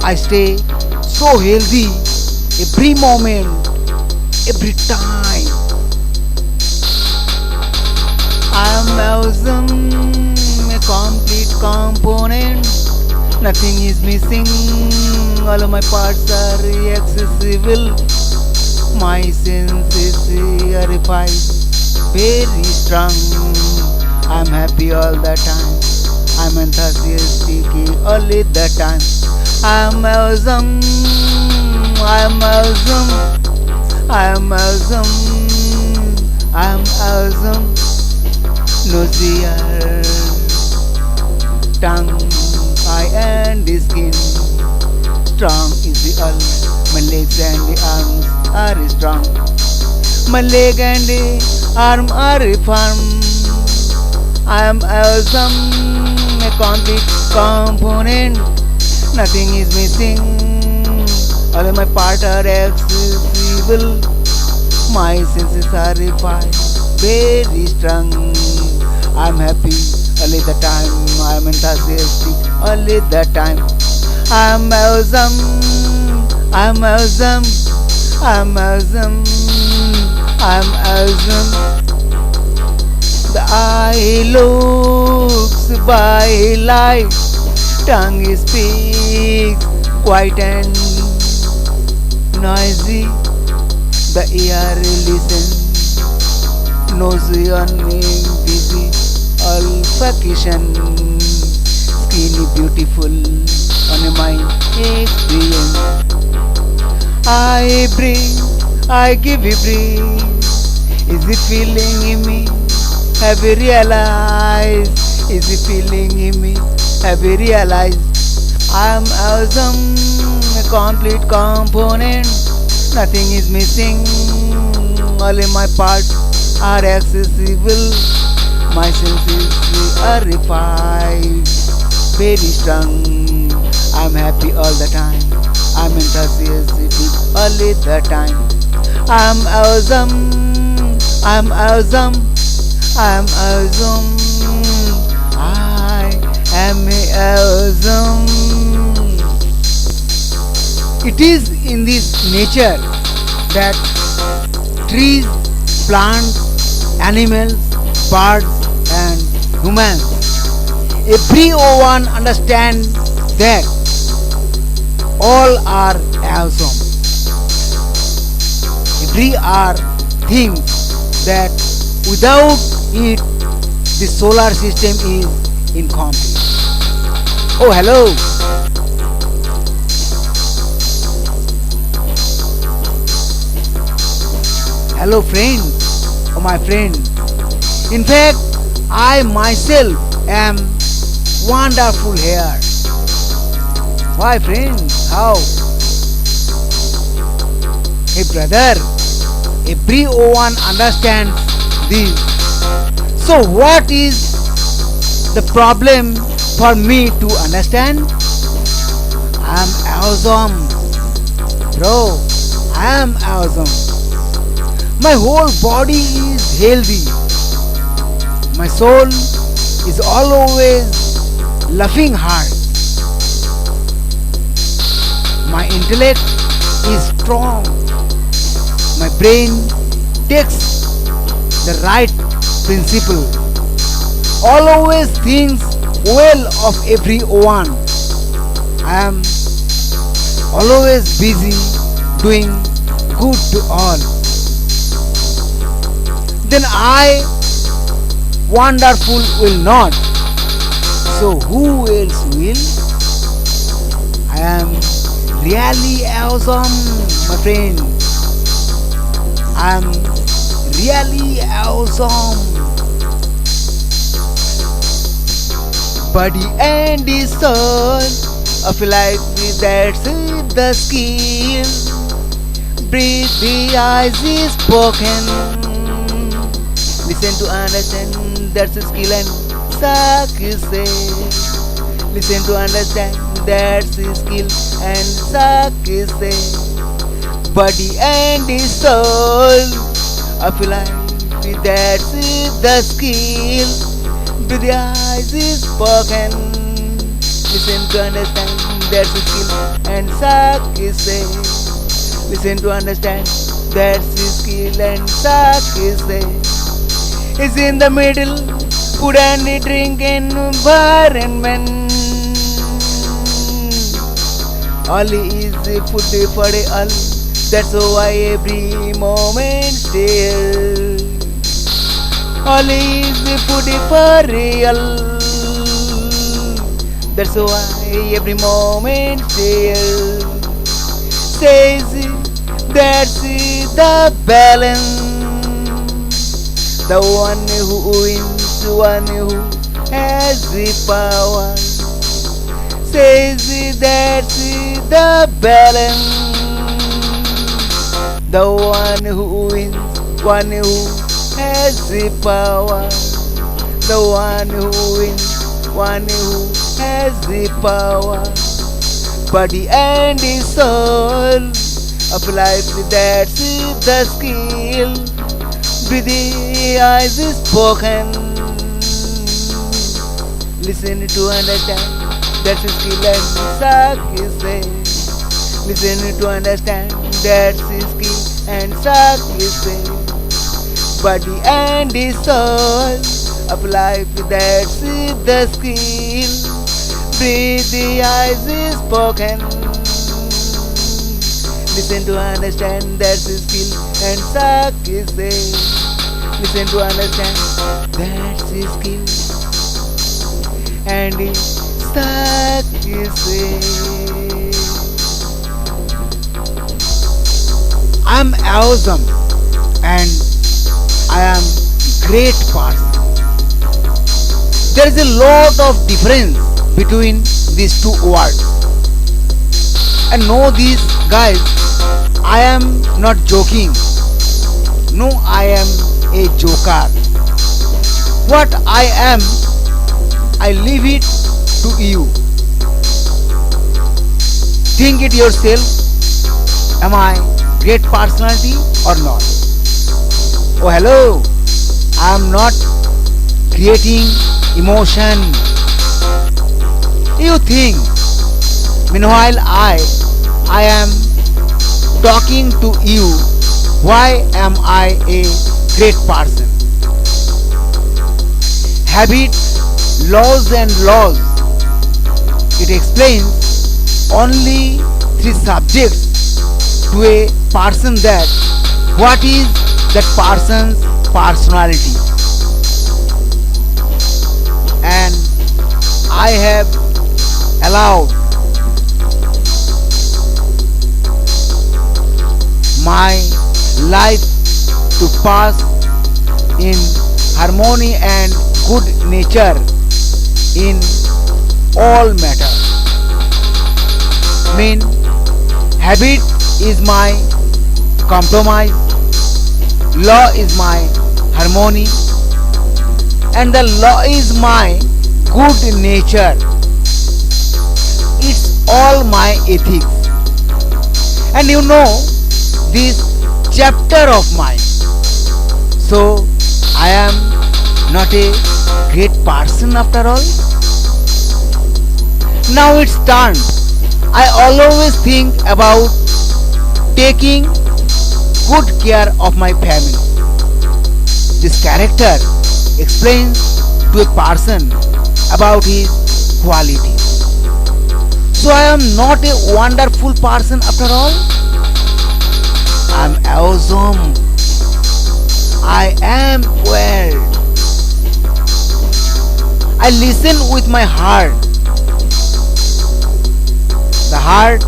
I stay so healthy every moment, every time. I'm awesome, a complete component. Nothing is missing. All of my parts are accessible. My senses are refined, very strong. I'm happy all the time. I'm enthusiastic all the time. I'm awesome. I'm awesome. I'm awesome. I'm awesome. Nose, ear, tongue, eye and the skin. Strong is the all. My legs and the arms are strong. My leg and the arm are firm. I am awesome, a complete component. Nothing is missing. All of my parts are accessible. My senses are refined, very strong. I'm happy all the time. I'm enthusiastic all the time. I'm awesome. I'm awesome. I'm awesome. I'm awesome. The eye looks by light, Tongue speaks quiet and noisy. The ear listens, nosy on busy. Olfaction, skinny beautiful on a mind experience. I breathe, I give you breathe. Is it feeling in me? Have you realized? Is it feeling in me? Have you realized? I'm awesome, a complete component. Nothing is missing. All in my parts are accessible. My senses are refined, very strong. I'm happy all the time. I'm enthusiastic all the time. I'm awesome. I'm awesome. I'm awesome. I am awesome. It is in this nature that trees, plants, animals, birds, and humans, everyone understands that all are awesome. Every are things that without it the solar system is incomplete. Oh, hello. Hello, friend. Oh, my friend. In fact, I myself am wonderful here. Why, friend? How? Hey, brother. Everyone understands this. So, what is the problem for me to understand? I'm awesome. Bro, I am awesome. My whole body is healthy. My soul is always laughing hard. My intellect is strong. My brain takes the right principle. Always thinks well of everyone. I am always busy doing good to all. Then I wonderful will not. So who else will? I am really awesome, my friend. I am really awesome. Body and the soul of life, that's the skill. Breathe, the eyes is spoken. Listen to understand, that's a skill and success. Listen to understand, that's a skill and success. Body and the soul of life, that's the skill. To the eyes is spoken. Listen to understand, that's a skill and success. Listen to understand, that's a skill and success. Is in the middle, food and drink environment. All is food for all. That's why every moment still. All is food for real. That's why every moment still. Says that's the balance. The one who wins, one who has the power. Says that's the balance. The one who wins, one who has the power. The one who wins, one who has the power. Body and the soul of life, that's the skill. With the eyes is spoken. Listen to understand, that's a skill and success. Listen to understand, that's a skill and success. Body and the soul of life, that's the skill. Breathe the eyes is spoken. Listen to understand that's his skill and suck is say. Listen to understand that's his skill and his suck is say. I'm awesome and I am great person. There is a lot of difference between these two words. And know these guys, I am not joking. No, I am a joker. What I am, I leave it to you. Think it yourself. Am I great personality or not? Oh hello, I am not creating emotion. You think. Meanwhile I am talking to you. Why am I a great person? Habit, laws and laws. It explains only three subjects to a person that what is that person's personality. And I have allowed my life to pass in harmony and good nature in all matters. Mean habit is my compromise, law is my harmony, and the law is my good nature. It's all my ethics. And you know this chapter of mine. So I am not a great person after all. Now it's turned. I always think about taking good care of my family. This character explains to a person about his qualities. So I am not a wonderful person after all. I am awesome. I am well. I listen with my heart. The heart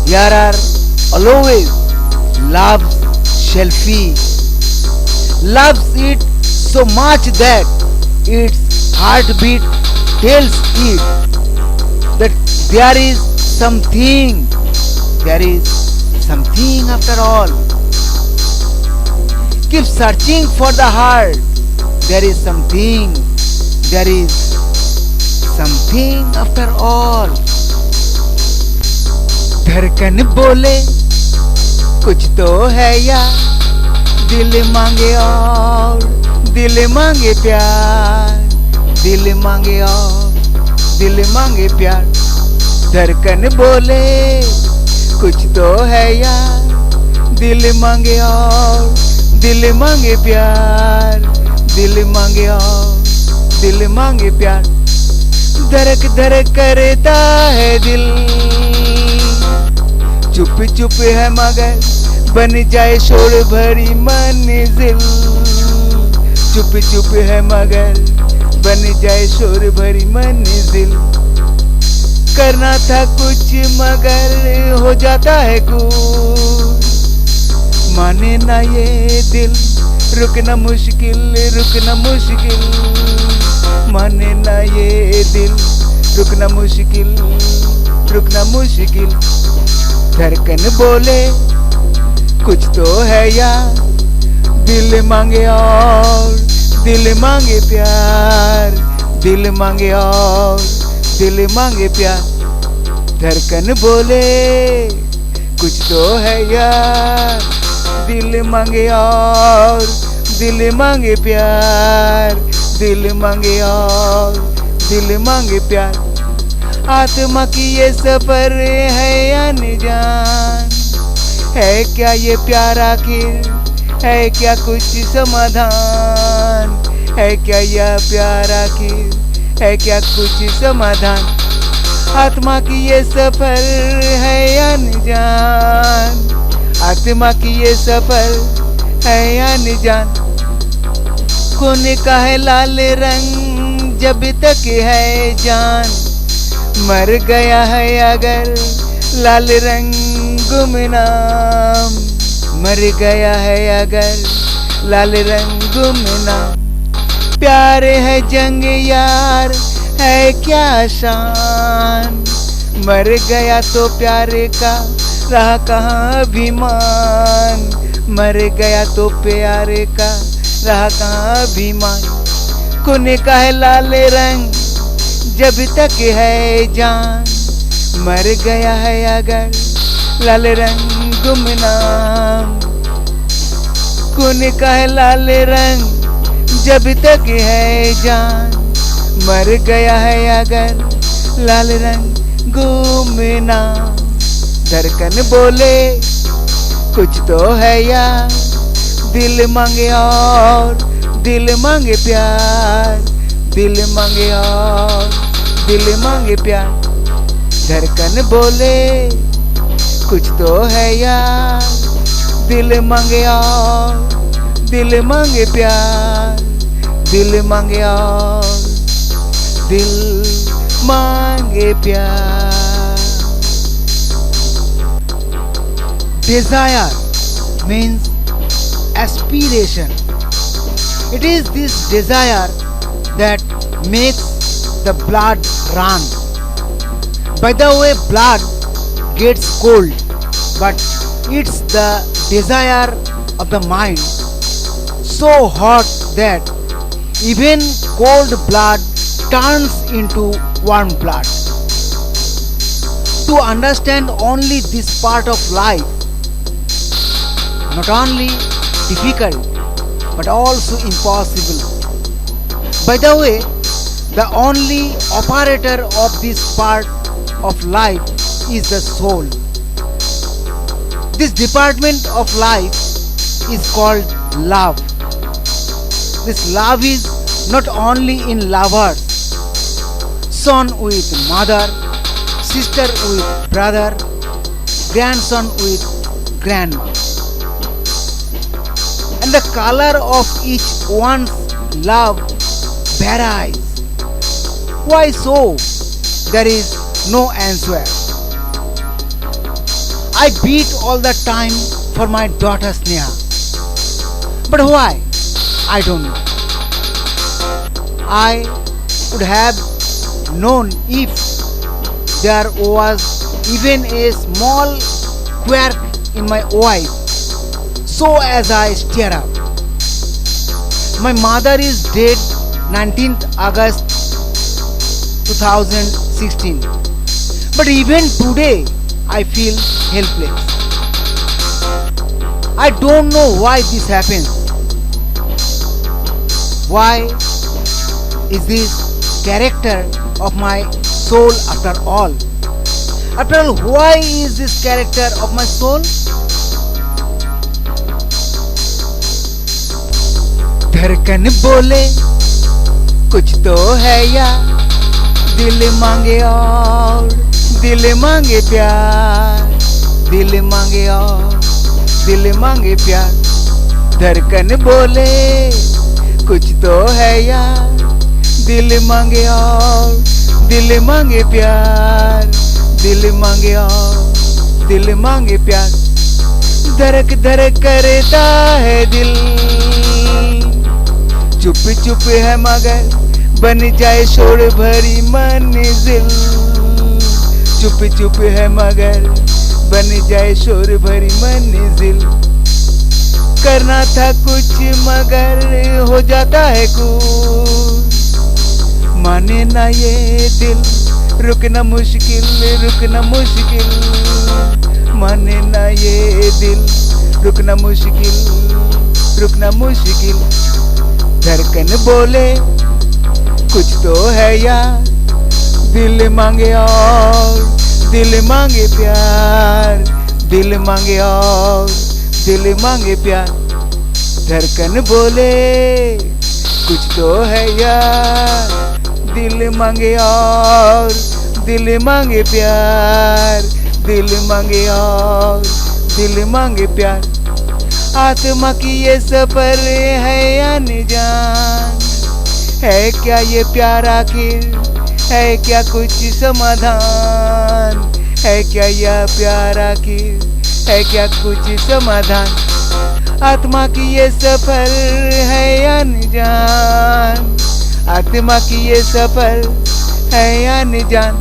here are always loves Shelfie. Loves it so much that its heartbeat tells it that there is something after all. Keep searching for the heart. There is something after all. धड़कन बोले कुछ तो है यार, दिल मांगे और दिल मांगे प्यार, दिल मांगे और दिल मांगे प्यार. धड़कन बोले कुछ तो है यार, दिल मांगे और दिल मांगे प्यार, दिल मांगे और दिल मांगे प्यार. धड़क धड़क करता है दिल, चुप चुप है मगर बन जाए शोर भरी मंजिल. चुप चुप है मगर बन जाए शोर भरी मंजिल. करना था कुछ मगर हो जाता है कुछ. माने ना ये दिल, रुकना मुश्किल, रुकना मुश्किल. माने ना ये दिल, रुकना मुश्किल, रुकना मुश्किल. धड़कन बोले कुछ तो है यार, दिल मांगे और दिल मांगे प्यार, दिल मांगे और दिल मांगे प्यार. धड़कन बोले कुछ तो है यार, दिल मांगे और दिल मांगे प्यार, दिल मांगे और दिल मांगे प्यार. आत्मा की ये सफर है अनजान, है क्या ये प्यार आखिर, है क्या कुछ समाधान, है क्या यह प्यार आखिर, है क्या कुछ समाधान? आत्मा की ये सफर है अनजान, आत्मा की ये सफर है अनजान। खोने का है लाल रंग जब तक है जान, मर गया है अगर लाल रंग गुमनाम, मर गया है अगर लाल रंग गुमनाम। प्यार है जंग यार है क्या शान, मर गया तो प्यारे का रहा कहाँ अभिमान, मर गया तो प्यारे का रहा कहाँ अभिमान। खोने का है लाल रंग जब तक है जान, मर गया है अगर लाल रंग गुमनाम। खोने का है लाल रंग जब तक है जान, मर गया है अगर लाल रंग गुमनाम। धड़कन बोले कुछ तो है यार, दिल मांगे और दिल मांगे प्यार, दिल मांगे और दिल मांगे प्यार। धड़कन बोले कुछ तो है यार, दिल मांगे और दिल मांगे प्यार, दिल मांगे और दिल मांगे प्यार। Desire means aspiration. It is this desire that makes the blood run. By the way, blood gets cold, but it's the desire of the mind so hot that even cold blood turns into warm blood. To understand only this part of life, not only difficult but also impossible. By the way, the only operator of this part of life is the soul. This department of life is called love. This love is not only in lovers, son with mother, sister with brother, grandson with grandma. And the color of each one's love varies. Why so? There is no answer. I beat all the time for my daughter Sneha. But why? I don't know. I would have known if there was even a small quirk in my wife. So as I stare up, my mother is dead 19th August 2016. But even today, I feel helpless. I don't know why this happens. Why is this character of my soul after all? After all, why is this character of my soul? धड़कन बोले कुछ तो है यार, दिल मांगे और दिल मांगे प्यार, दिल मांगे और दिल मांगे प्यार। धड़कन बोले कुछ तो है यार, दिल मांगे और दिल मांगे प्यार, दिल मांगे और दिल मांगे प्यार। धड़क धड़क करता है दिल, चुप चुप है मगर बन जाए शोर भरी मंजिल। चुप चुप है मगर बन जाए शोर भरी मंजिल। करना था कुछ मगर हो जाता है कुछ, माने ना ये दिल, रुकना मुश्किल, रुकना मुश्किल। माने ना ये दिल, रुकना मुश्किल, रुकना मुश्किल। धड़कन बोले कुछ तो है यार, दिल मांगे और दिल मांगे प्यार, दिल मांगे और दिल मांगे प्यार। धड़कन बोले कुछ तो है यार, दिल मांगे और दिल मांगे प्यार, दिल मांगे और दिल मांगे प्यार। आत्मा की ये सफर है अनजान, है क्या ये प्यार आखिर, है क्या कुछ समाधान, है क्या यह प्यार आखिर, है क्या कुछ समाधान। आत्मा की ये सफर है अनजान, आत्मा की ये सफर है अनजान।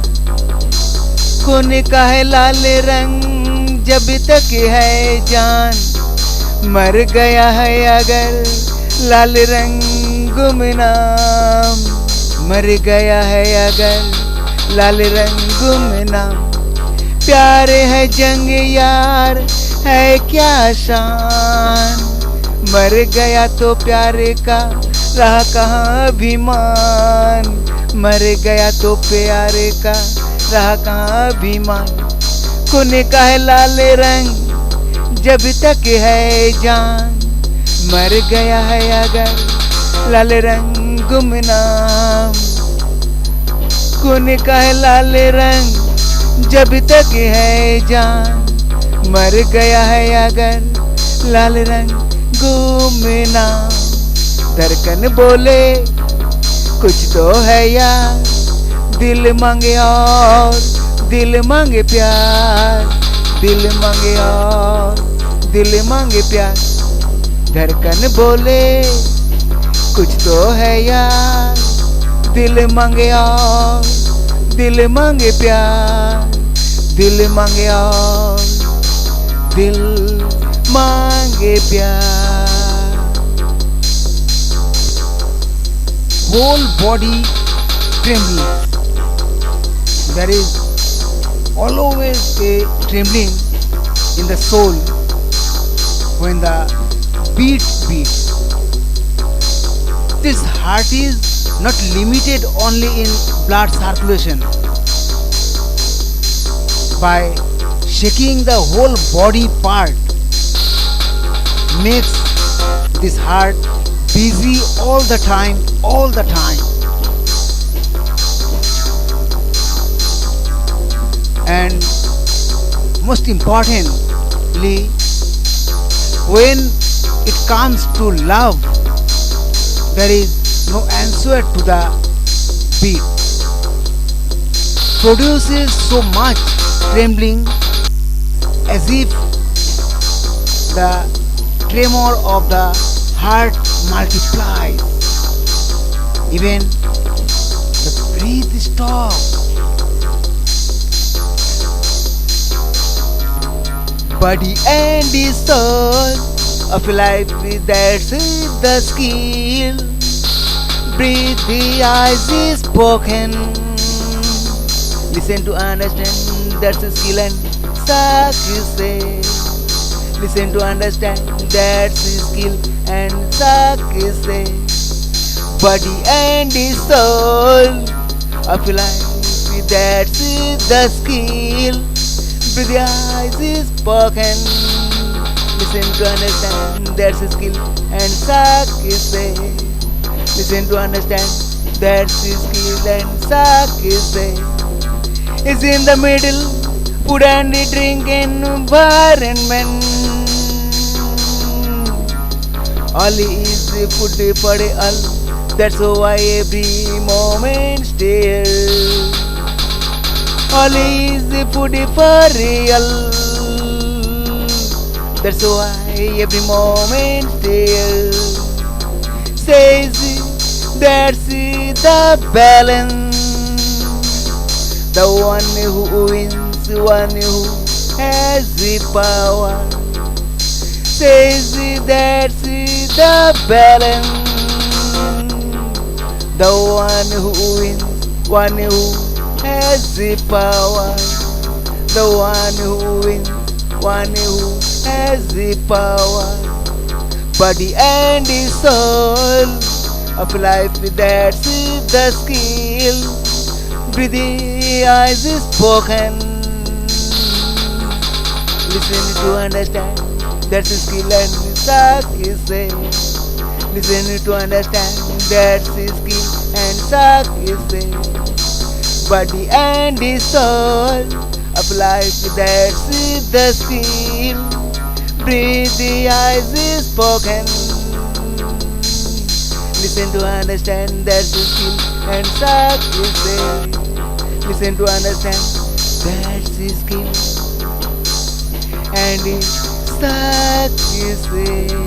खून का है लाल रंग जब तक है जान, मर गया है अगर लाल रंग गुमनाम, मर गया है अगर लाल रंग गुमनाम। प्यार है जंग यार है क्या शान, मर गया तो प्यारे का रहा कहाँ अभिमान, मर गया तो प्यारे का रहा कहाँ अभिमान। खून का है लाल रंग जब तक है जान, मर गया है अगर लाल रंग गुमनाम। खून का है लाल रंग जब तक है जान, मर गया है अगर लाल रंग गुमनाम। धड़कन बोले कुछ तो है यार, दिल मांगे और दिल मांगे प्यार, दिल मांगे और दिल मांगे प्यार। धड़कन बोले कुछ तो है यार, दिल मांगे और दिल मांगे प्यार, दिल मांगे और दिल मांगे प्यार। Whole body trembling. There is always a trembling in the soul when the beat beats. This heart is not limited only in blood circulation. By shaking the whole body part makes this heart busy all the time, all the time. And most importantly, when it comes to love, there is no answer to the beat. Produces so much trembling as if the tremor of the heart multiplies. Even the breath stops. Body and the soul of life, that's the skill. Breathe, the eyes is spoken. Listen to understand, that's the skill and success. Listen to understand, that's the skill and success. Body and the soul of life, that's the skill. Breathe, the eyes is spoken. Listen to understand, that's the skill and success. Listen to understand, that's the skill and success. Is in the middle, food and the drink environment. All is food for all, that's why every moment still. All is food for real, that's why every moment still. Says that's the balance, the one who wins, one who has the power. Says that's the balance, the one who wins, one who has the power. The one who wins, one who has the power. Body and the soul of life, that's the skill. Breathe, the eyes is spoken. Listen to understand, that's the skill and success. Listen to understand, that's the skill and suck is the body and the soul of life. That's the skill. Breathe, the eyes is spoken. Listen to understand, that's the skill and suck is the. Listen to understand, that's the skill and the suck is the.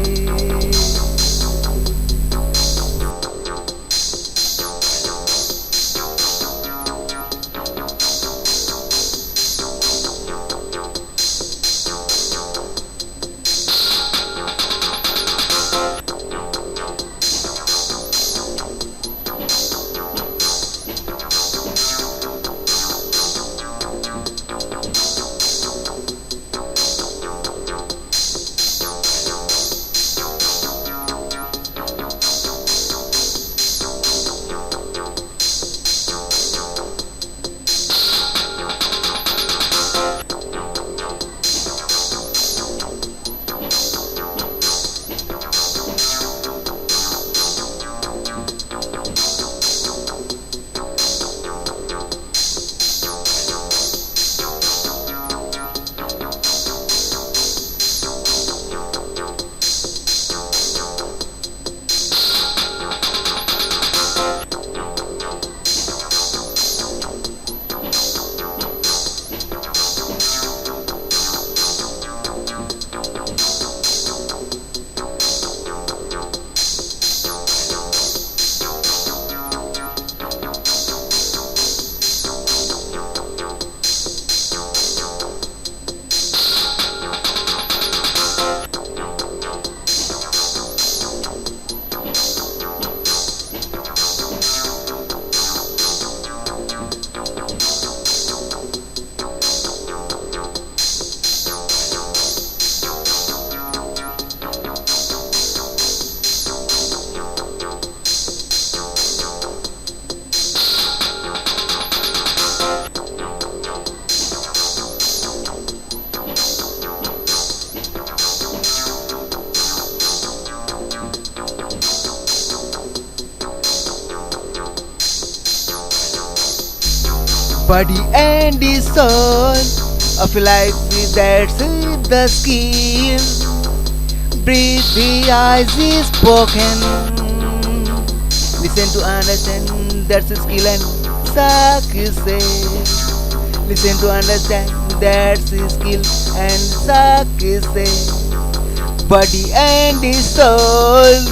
Body and the soul of life, that's the skill. Breathe, the eyes is spoken. Listen to understand, that's the skill and suck is say. Listen to understand, that's the skill and suck is say. Body and the soul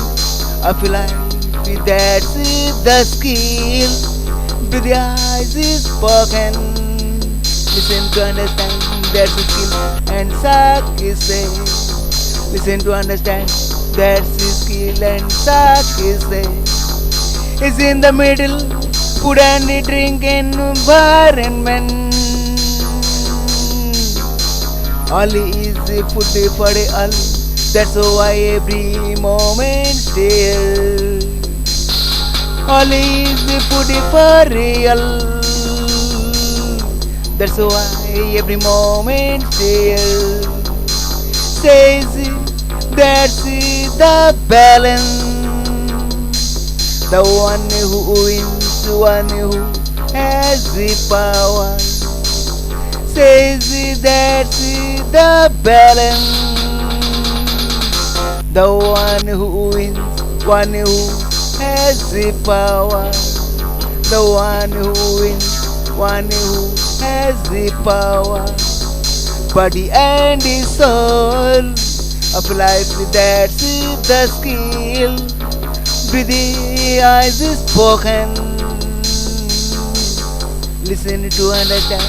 of life, that's the skill. To the eyes is spoken. Listen to understand, that's a skill and suck is say. Listen to understand, that's the skill and suck is say. Is in the middle, food and the drink environment. All is food for all. That's why every moment still. All is food for real. That's why every moment still says that's the balance. The one who wins, one who has the power. Says that's the balance. The one who wins, one who has the power. The one who wins, one who has the power. Body and the soul of life, that's the skill. With the eyes is spoken. Listen to understand,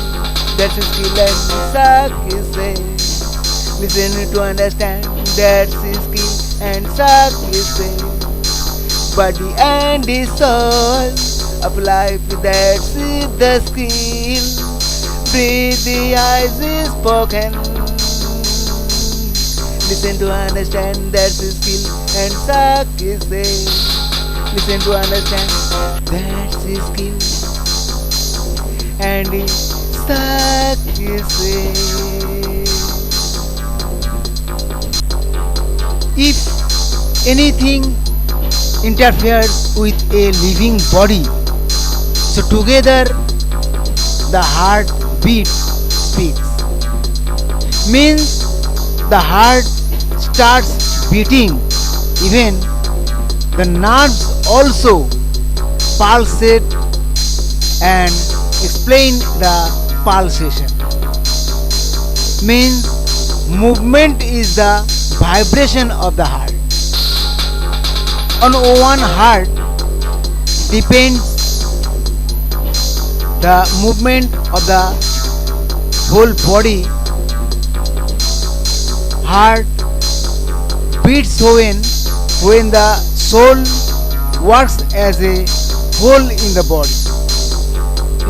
that's the skill and suck is say. Listen to understand, that's the skill and suck is say. Body and the soul of life, that's the skill. Breathe, the eyes is spoken. Listen to understand, that's the skill and suck is say. Listen to understand, that's the skill and the suck is say. If anything interferes with a living body. So together the heart beat speaks. Means the heart starts beating. Even the nerves also pulsate and explain the pulsation. Means movement is the vibration of the heart. On one heart depends the movement of the whole body. Heart beats when the soul works as a whole in the body.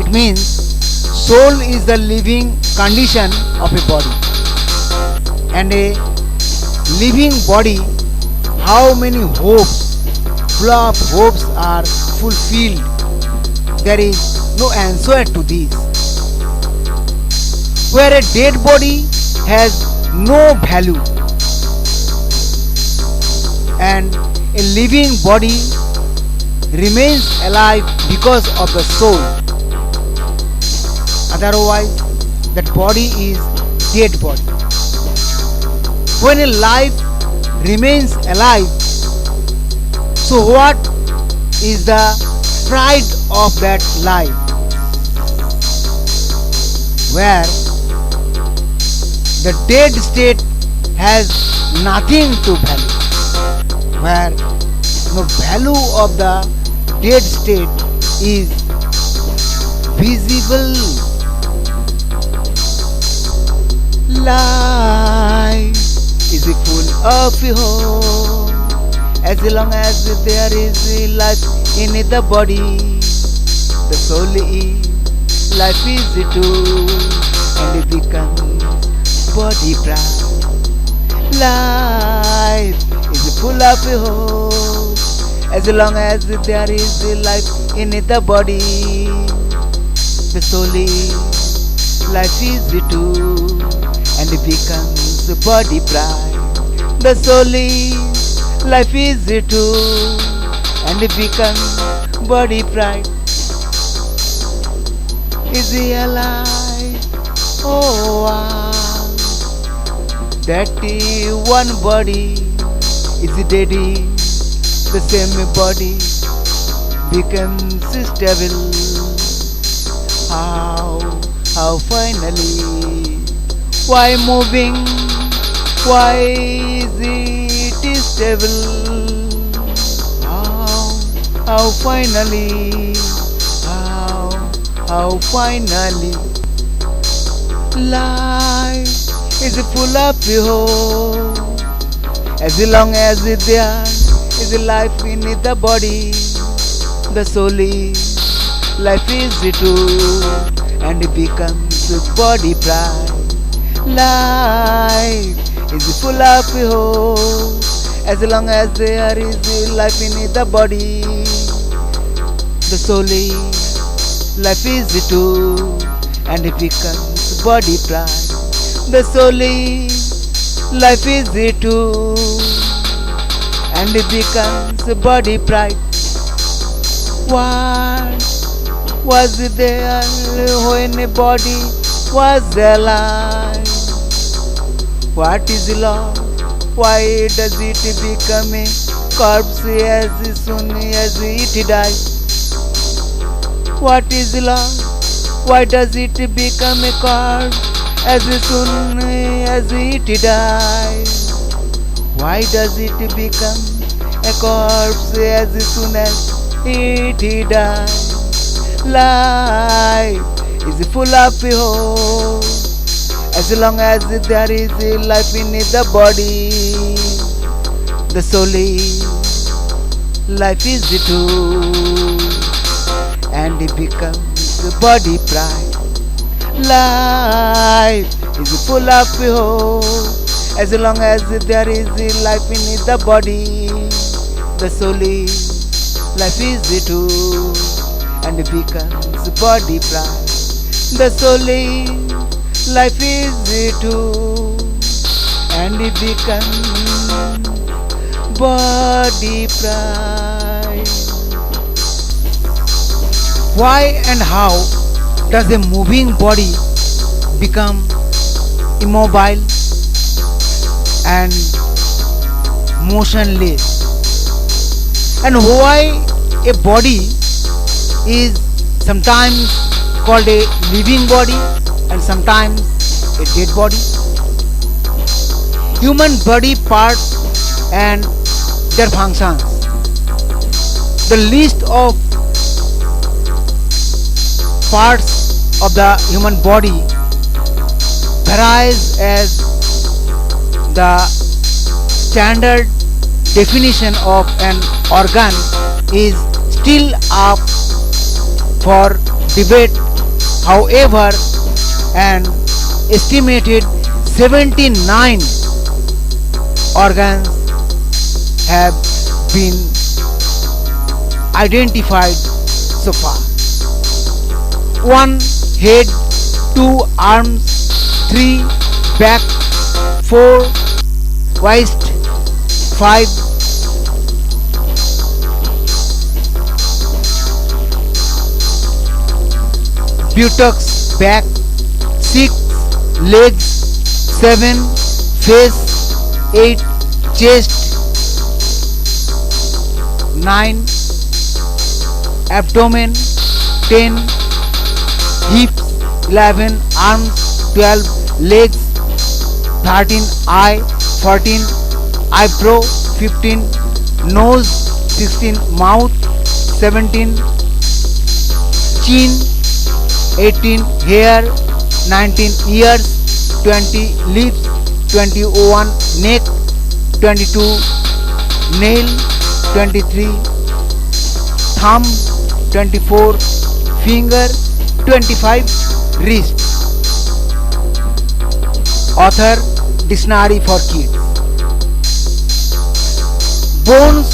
It means soul is the living condition of a body, and a living body, how many hopes, full of hopes are fulfilled. There is no answer to this. Where a dead body has no value and a living body remains alive because of the soul. Otherwise, that body is dead body. When a life remains alive, so what is the pride of that life? Where the dead state has nothing to value. Where no value of the dead state is visible. Life is full of hope as long as there is life in the body. The soul is life is too, and it becomes body pride. Life is full of hope as long as there is life in the body. The soul is life is too, and it becomes body pride. The soul is life is too, and it becomes body pride. Is he alive? Oh, wow. That one body is dead. The same body becomes stable. How finally? Why moving? Why is it stable? How finally? How finally? Life is full of hope as long as there is life in the body. The soul is life is too, and it becomes body pride. Life is full of hope as long as there is life in the body. The soul is life is too, and it becomes body pride. The soul is life is too, and it becomes body pride. What was there when a body was alive? What is love? Why does it become a corpse as soon as it dies? What is love? Why does it become a corpse as soon as it dies? Why does it become a corpse as soon as it dies? Life is full of hope as long as there is life in the body. The soul is life is too, and it becomes body pride. Life is full of hope as long as there is life in the body. The soul is life is too, and it becomes body pride. The soul is life is too, and it becomes body pride. Why and how does a moving body become immobile and motionless? And why a body is sometimes called a living body and sometimes a dead body? Human body parts and their functions. The list of parts of the human body varies as the standard definition of an organ is still up for debate. However, an estimated 79 organs have been identified so far. 1 head, 2 arms, 3 back, 4 waist, 5 buttocks, back, 6 legs, 7 face, 8 chest, 9 abdomen, 10 hips, 11 arms, 12 legs, 13 eye, 14 eyebrow, 15 nose, 16 mouth, 17 chin, 18 hair, 19 ears, 20 lips, 21 neck, 22 nail, 23 thumb, 24 finger, 25 wrist. Author Dictionary for Kids. Bones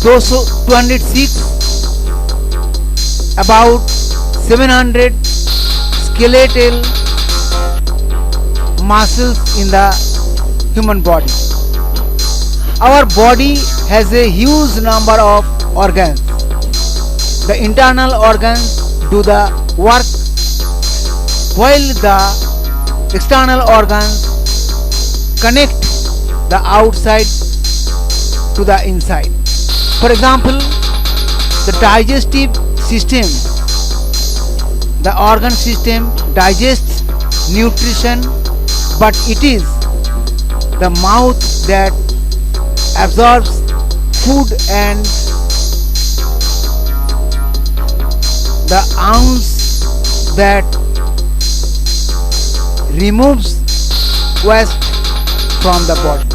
206, about 700 skeletal muscles in the human body. Our body has a huge number of organs. The internal organs do the work while the external organs connect the outside to the inside. For example, the digestive system, the organ system digests nutrition, but it is the mouth that absorbs food and the ounce that removes waste from the body.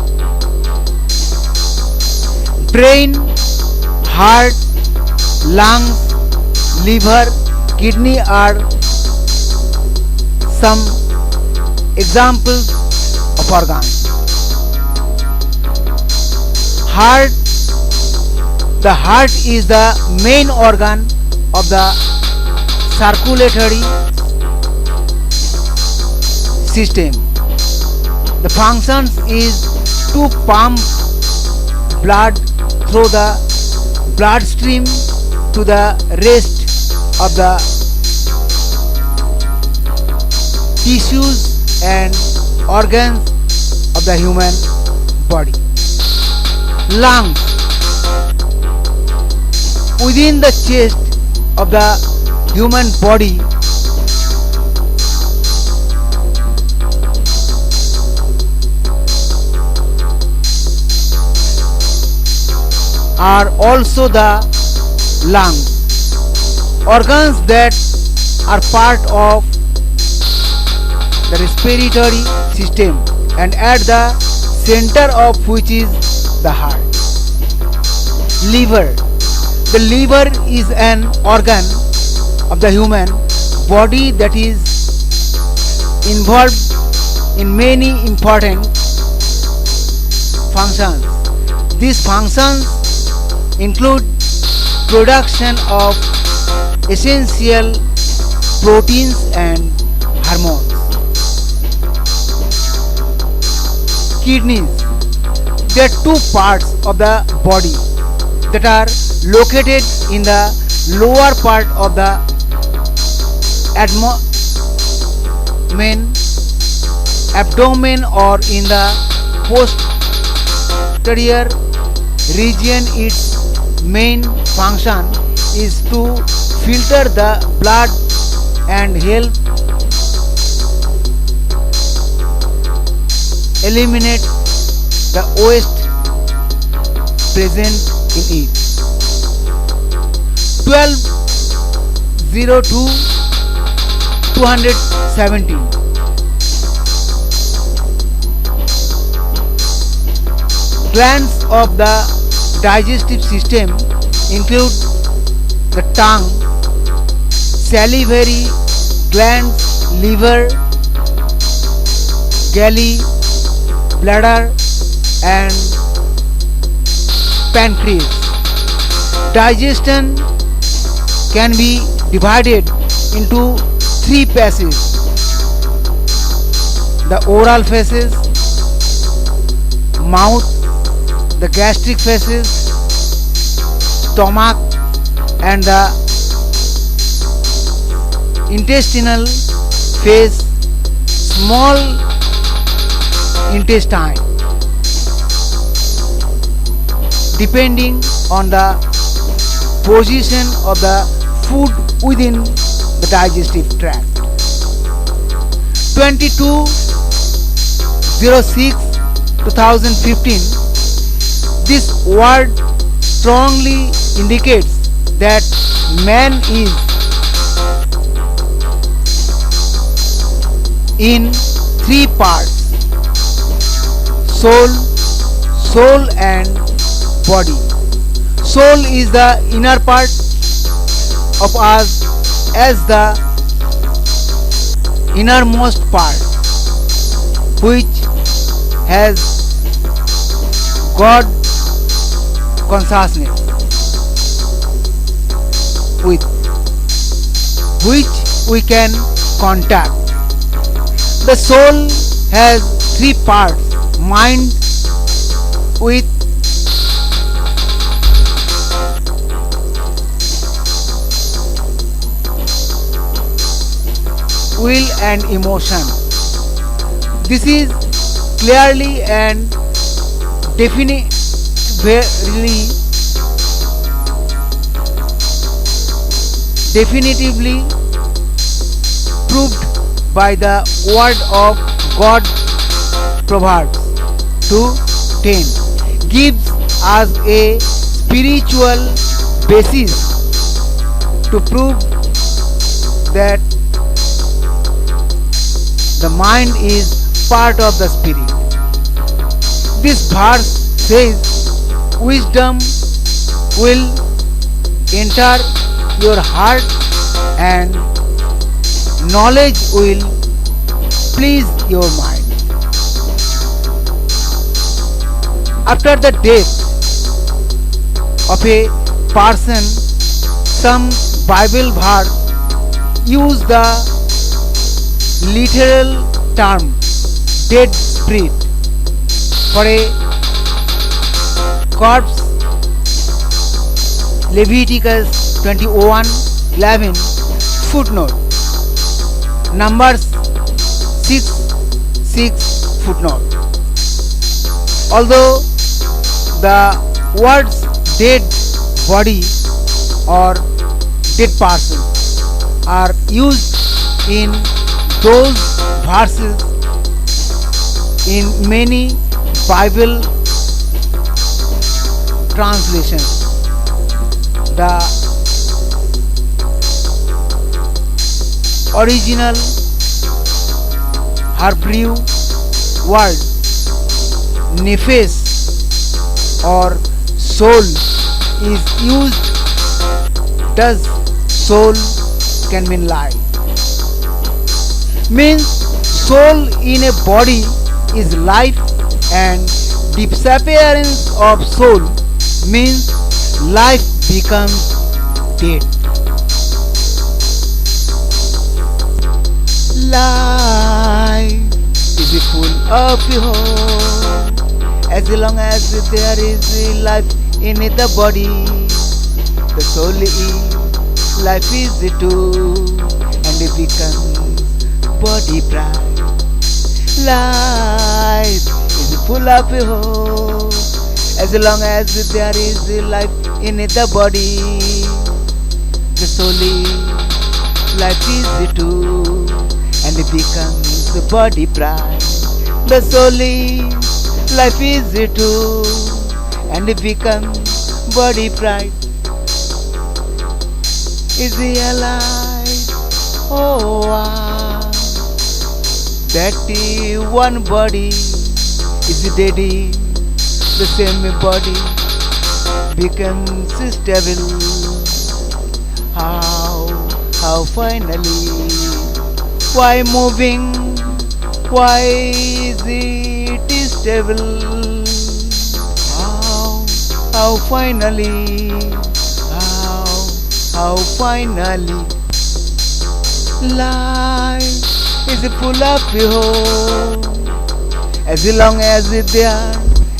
Brain, heart, lungs, liver, kidney are some examples of organs. Heart. The heart is the main organ of the circulatory system. The function is to pump blood through the bloodstream to the rest of the tissues and organs of the human body. Lungs. Within the chest of the human body are also the lungs, organs that are part of the respiratory system and at the center of which is the heart. Liver. The liver is an organ of the human body that is involved in many important functions. These functions include production of essential proteins and hormones. Kidneys. There are two parts of the body that are located in the lower part of the abdomen, or in the posterior region. Its main function is to filter the blood and help eliminate the waste present in it. 1202 217. Glands of the digestive system include the tongue, salivary glands, liver, galley, bladder, and pancreas. Digestion can be divided into three phases: the oral phases, mouth, the gastric phases, stomach, and the intestinal phase, small intestine. Depending on the position of the food within the digestive tract. 2206 2015. This word strongly indicates that man is in three parts: soul and body. Soul is the inner part of us, as the innermost part, which has God consciousness, with which we can contact. The soul has three parts: mind, with will and emotion. This is clearly and definitively proved by the word of God. Proverbs 2:10 gives us a spiritual basis to prove that the mind is part of the spirit. This verse says, wisdom will enter your heart and knowledge will please your mind. After the death of a person, some Bible verse use the literal term dead spirit for a corpse. Leviticus 21:11 footnote, Numbers 6:6 footnote. Although the words dead body or dead person are used in those verses in many Bible translations, the original Hebrew word nephesh or soul is used. Does soul can mean life. Means soul in a body is life, and disappearance of soul means life becomes dead. Life is full of hope. As long as there is life in the body, the soul is life is too, and it becomes body pride. Life is full of hope as long as there is life in the body. The soul is life is too, and it becomes body pride. The soul is life is too, and it becomes body pride. Is he alive? Oh, that one body is dead. The same body becomes stable. How finally? Why moving? Why is it stable? How finally? How finally? Life is full of hope as long as there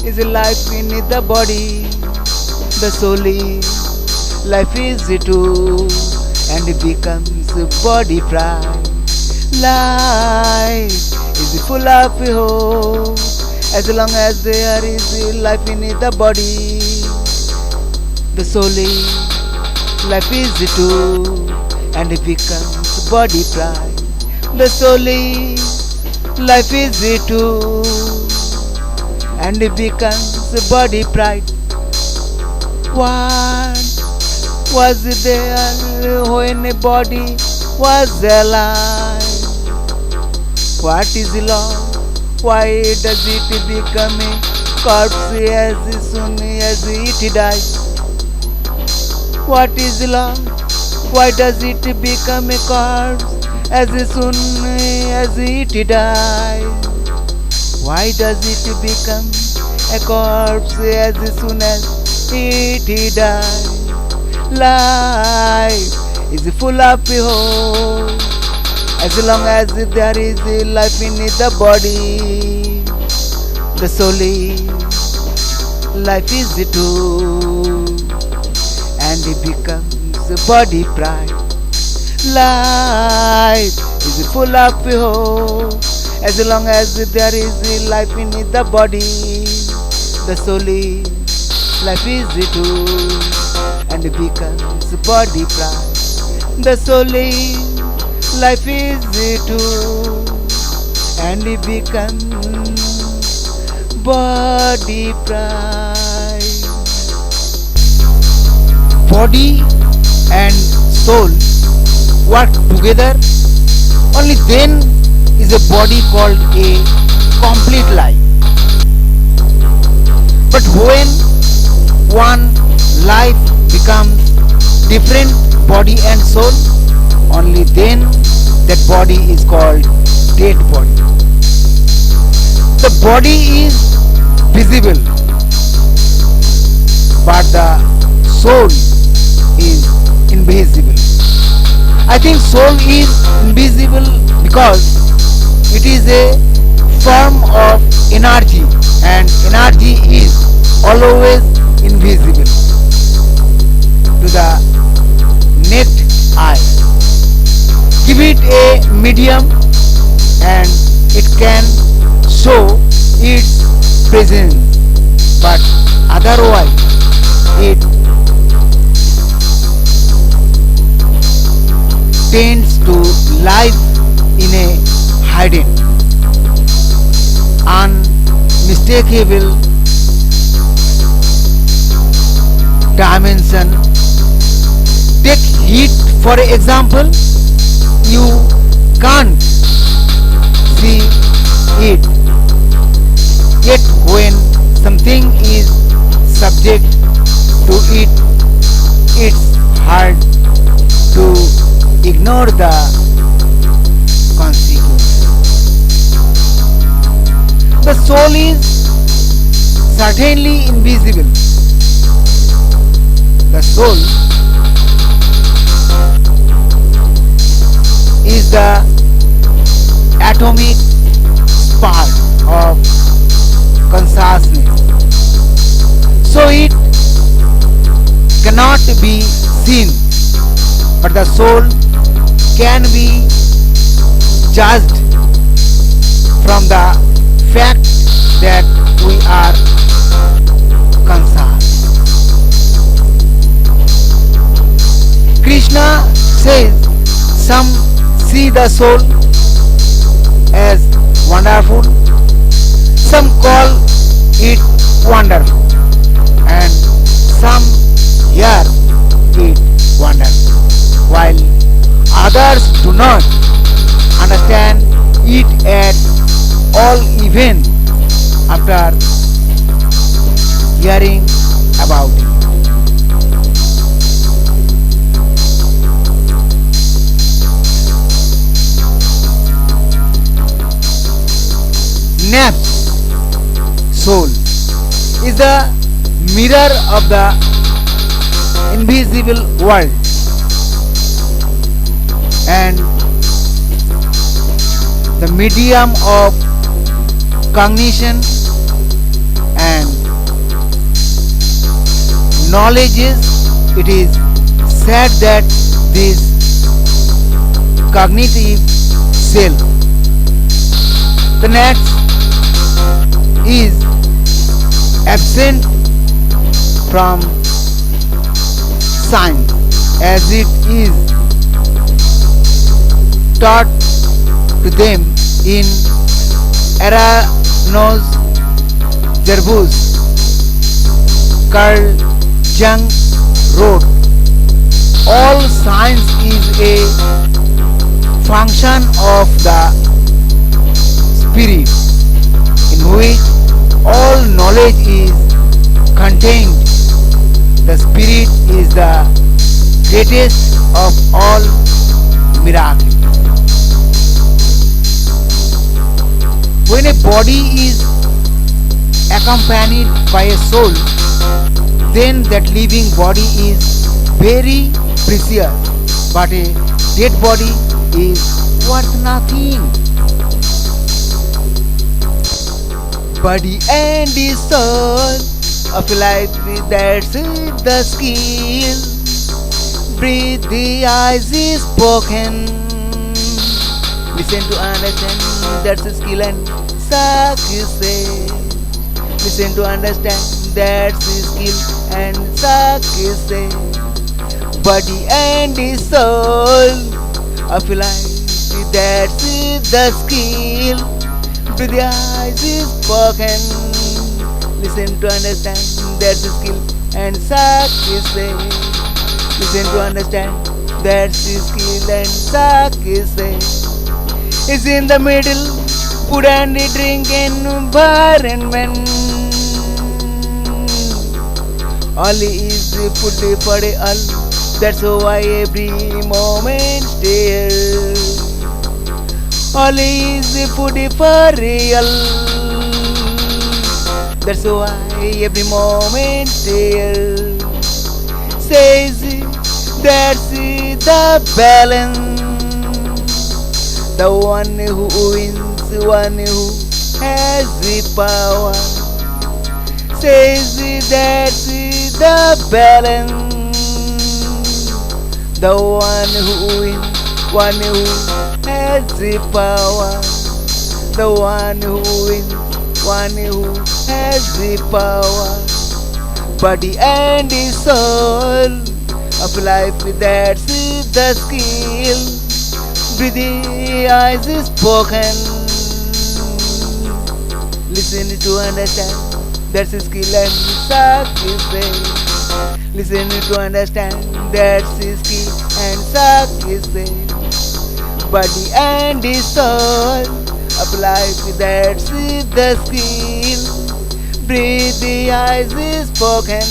is life in the body. The soul is life is too, and it becomes body pride. Life is full of hope as long as there is life in the body. The soul is life is too, and it becomes body pride. The soul is life is too, and it becomes body pride. What was there when a body was alive? What is love? Why does it become a corpse as soon as it dies? What is love? Why does it become a corpse as soon as it dies? Why does it become a corpse as soon as it dies? Life is full of hope as long as there is life in the body. The soul is life is too, and it becomes body pride. Life is full of hope as long as there is life in the body. The soul is life is too, and it becomes body pride. The soul is life is too, and it becomes body pride. Body and soul work together, only then is a body called a complete life. But when one life becomes different body and soul, only then that body is called dead body. The body is visible, but the soul is invisible. I think soul is invisible because it is a form of energy, and energy is always invisible to the naked eye. Give it a medium and it can show its presence, but otherwise it tends to live in a hidden, unmistakable dimension. Take heat for example. You can't see it, yet when something is subject to it, it's hard to ignore the consequence. The soul is certainly invisible. The soul is the atomic spark of consciousness. So it cannot be seen, but the soul can be judged from the fact that we are concerned. Krishna says some see the soul as wonderful, some call it wonderful, and some hear it wonderful, while others do not understand it at all even after hearing about it. Nafs, soul, is the mirror of the invisible world and the medium of cognition and knowledge is. It is said that this cognitive self, the next, is absent from science as it is taught to them in Aranos Zerbus. Carl Jung wrote, all science is a function of the spirit in which all knowledge is contained. The spirit is the greatest of all miracles. When a body is accompanied by a soul, then that living body is very precious, but a dead body is worth nothing. Body and the soul of life, that's the skill. Breathe, the eyes is spoken. Listen to understand, that's the skill and success. Listen to understand, that's the skill and success. Body and the soul of life, that's the skill. To the eyes is spoken. Listen to understand, that's the skill and success. Listen to understand, that's the skill and success. It's in the middle, food and drink environment. All is food for all. That's why every moment stare. All is food for real. That's why every moment there. Says that's the balance. The one who wins, one who has the power. Says that's the balance. The one who wins, one who has the power. The one who wins, one who has the power. Body and the soul of life, that's the skill. Breathe, the eyes is spoken. Listen to understand, that's the skill and success. Listen to understand, that's the skill and success. Body and the soul of life, that's the skill. Breathe, the eyes is spoken.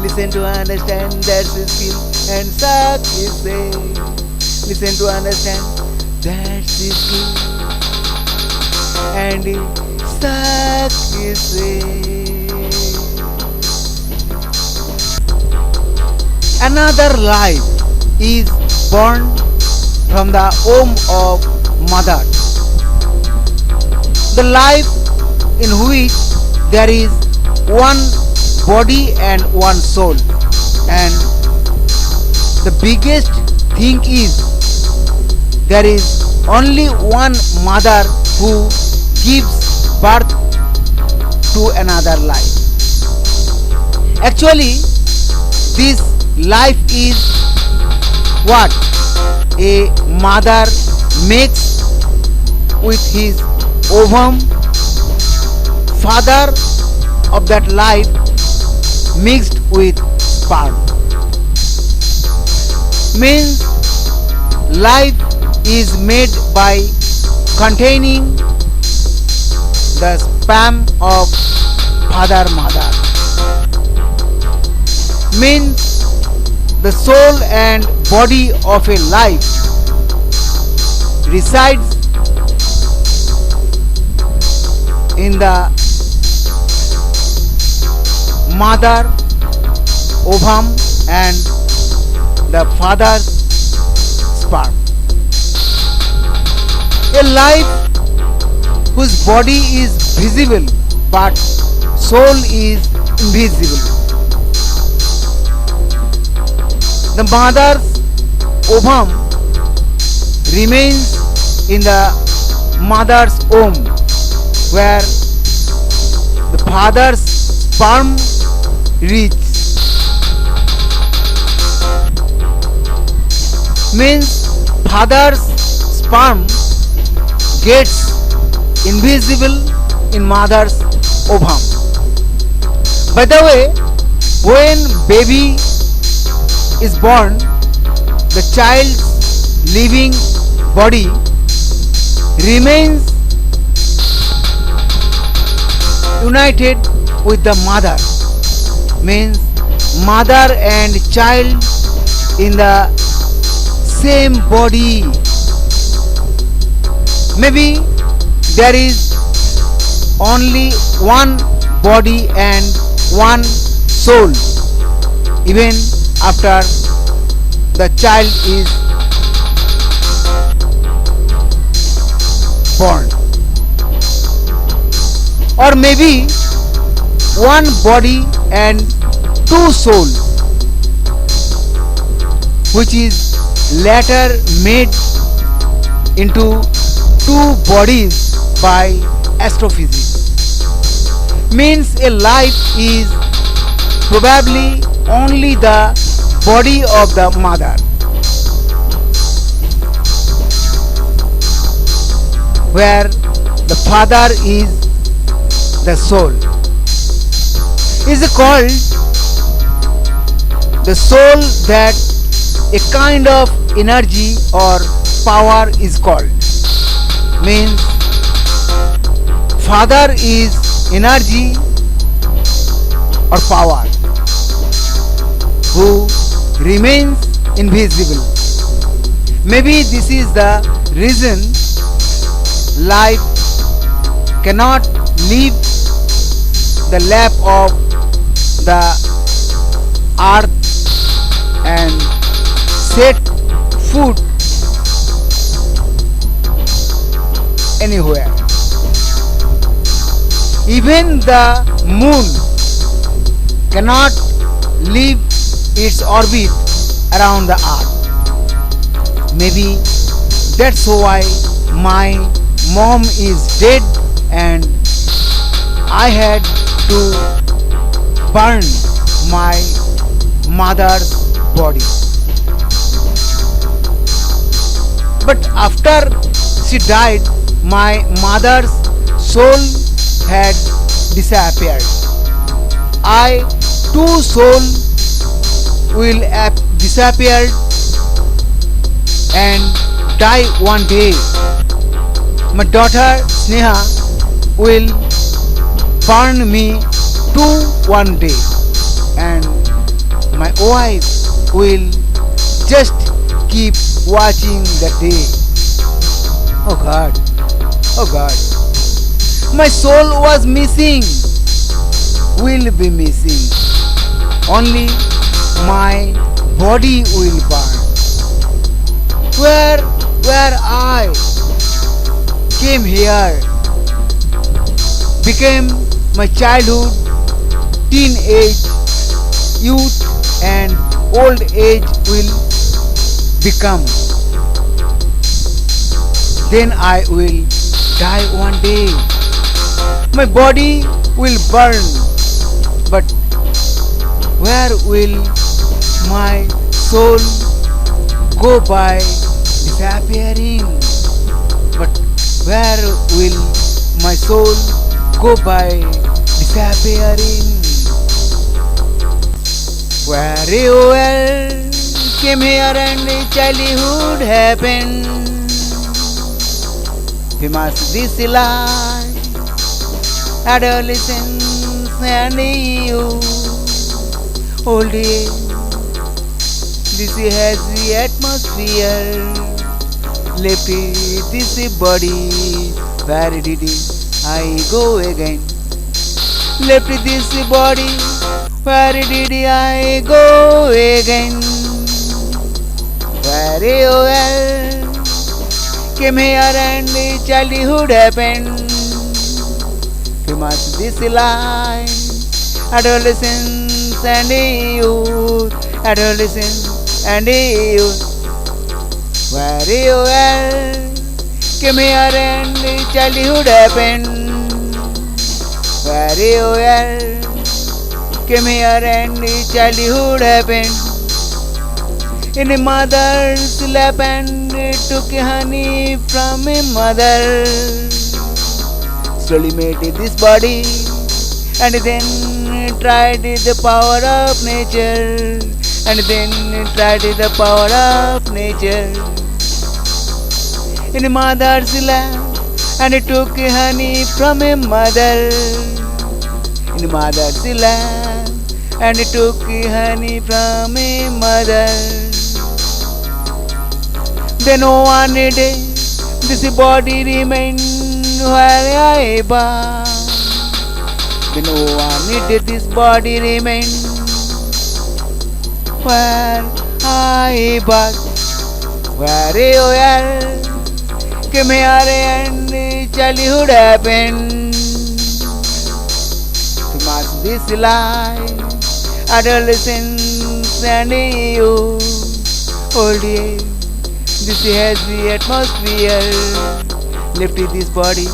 Listen to understand, that's the skill and success. Listen to understand, that's the skill and success. Another life is born from the womb of mother. The life in which there is one body and one soul, and The biggest thing is there is only one mother who gives birth to another life. Actually, this life is what a mother makes with his ovum. Father of that life mixed with sperm. Means life is made by containing the sperm of father mother. Means the soul and body of a life resides in the mother ovum and the father's sperm. A life whose body is visible but soul is invisible. The mother's ovum remains in the mother's womb, where the father's sperm reaches. Means father's sperm gets invisible in mother's ovum. By the way, when baby is born, the child's living body remains united with the mother. Means mother and child in the same body. Maybe there is only one body and one soul even after the child is born. Or maybe one body and two souls, which is later made into two bodies by astrophysics. Means a life is probably only the body of the mother, where the father is the soul. Is called the soul, that a kind of energy or power is called. Means father is energy or power who remains invisible. Maybe this is the reason life cannot leave the lap of the earth and set foot anywhere. Even the moon cannot leave its orbit around the earth. Maybe that's why my mom is dead and I had to burn my mother's body. But after she died, my mother's soul had disappeared. I too soul will have disappeared and die one day. My daughter Sneha will burn me too one day, and my wife will just keep watching the day. Oh God, oh God, my soul was missing, will be missing. Only my body will burn. Where I came here, became my childhood, teenage, youth and old age will become, then I will die one day. My body will burn, but where will my soul go by disappearing? But where will my soul go by disappearing? Where you were, came here and childhood happened. We must this life, adolescence and you, old age. This has the atmosphere, left this body. Where did I go again? Left this body. Where did I go again? Where you were, came here and childhood happened. We must this life, adolescence and youth, adolescence and youth. Where you were, came here and childhood happened. Where you were, came here and childhood happened. In a mother's lap and took honey from a mother. Slowly made this body and then tried the power of nature. And then tried the power of nature. In a mother's lap and took honey from a mother. In a mother's lap and took honey from a mother. Then one day this body remained where I bound. Then one day this body remained where I bound. Where you are, came here and childhood happened. To must this life, adolescence and youth, old age. This has the atmosphere, left this body.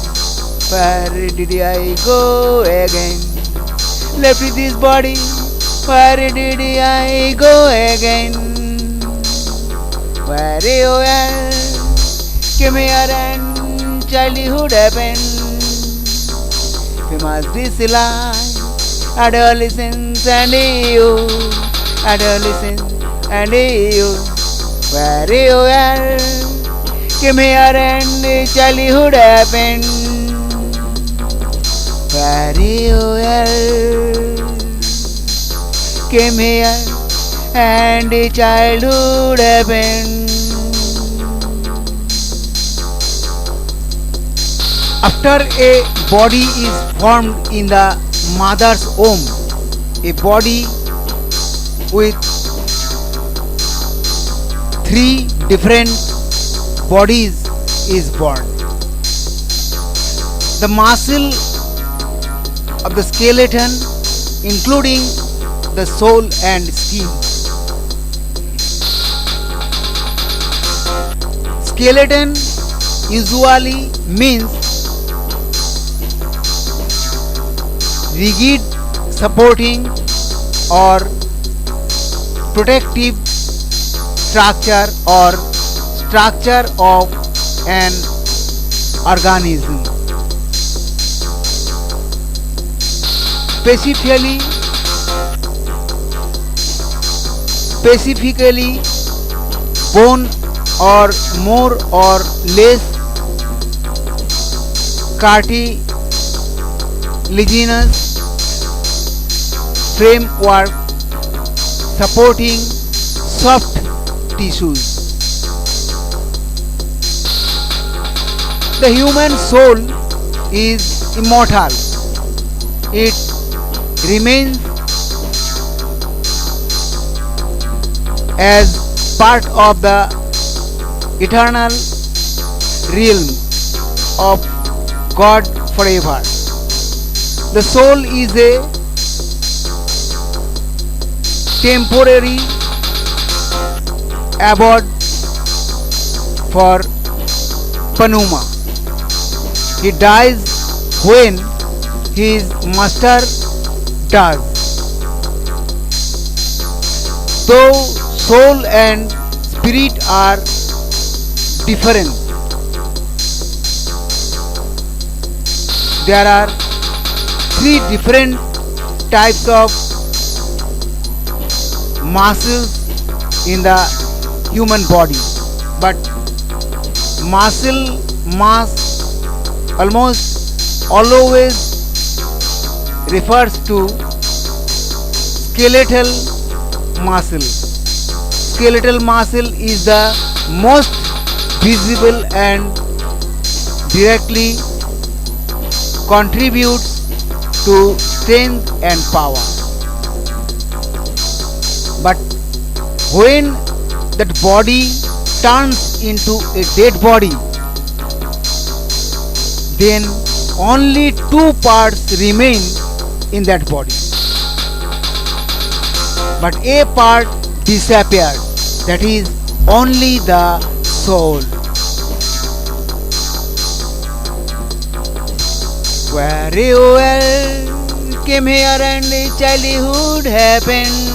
Where did I go again? Left this body. Where did I go again? Where you were, came here and childhood happened. We must this life, adolescence and youth, adolescence and youth. Where you were, came here and childhood happened. Where you were, came here and childhood happened. After a body is formed in the mother's womb, a body with three different bodies is born. The muscle of the skeleton, including the soul and skin. Skeleton usually means rigid, supporting or protective structure or structure of an organism. Specifically, bone or more or less cartilaginous framework supporting soft tissues. The human soul is immortal. It remains as part of the eternal realm of God forever. The soul is a temporary abode for Panuma. He dies when his master does. Though soul and spirit are different, there are three different types of muscles in the human body. But muscle mass almost always refers to skeletal muscle. Skeletal muscle is the most visible and directly contributes to strength and power. But when that body turns into a dead body, then only two parts remain in that body. But a part disappears, that is only the soul. Very well, came here and childhood happened.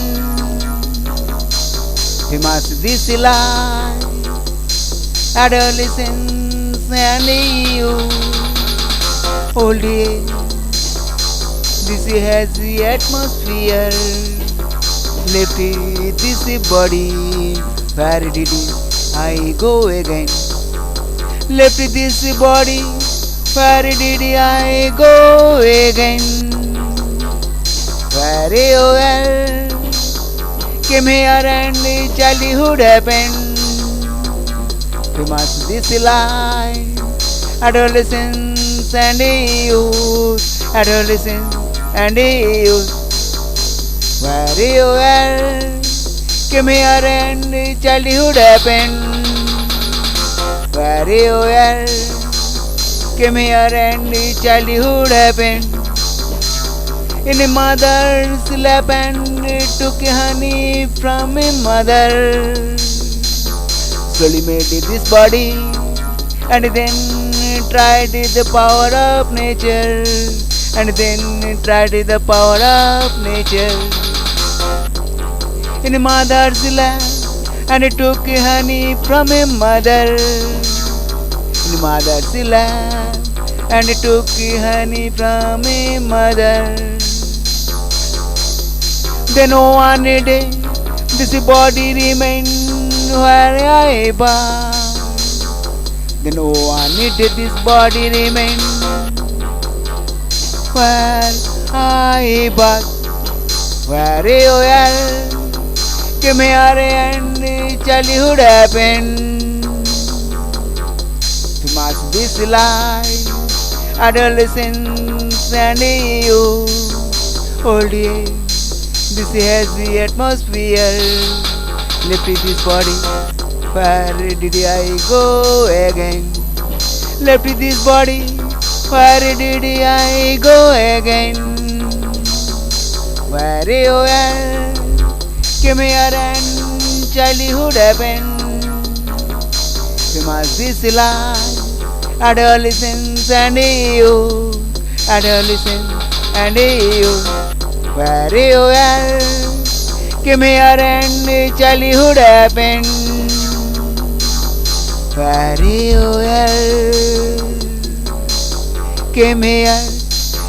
We must this life, adolescence and youth, old age. This has the atmosphere. Left this body, where did I go again? Left this body, where did I go again? Very well, came here and childhood happened. We must this life, adolescence and youth, adolescence and youth. Very well, came here and childhood happened. Very well, came here and childhood happened. In a mother's lap and took honey from a mother. Slowly made this body and then tried the power of nature. And then tried the power of nature. In a mother's lap and took honey from a mother. In a mother's lap and took honey from a mother. Then one day this body remained where I was. Then one day this body remained where I was. Very well, came here and childhood happened. To must this life, adolescence and youth, old age. This has the atmosphere. Left this body, where did I go again? Left this body, where did I go again? Very well, came here and childhood happened. We must this life, adolescence and youth, adolescence and youth. Very well, came here and childhood happened. Very well, came here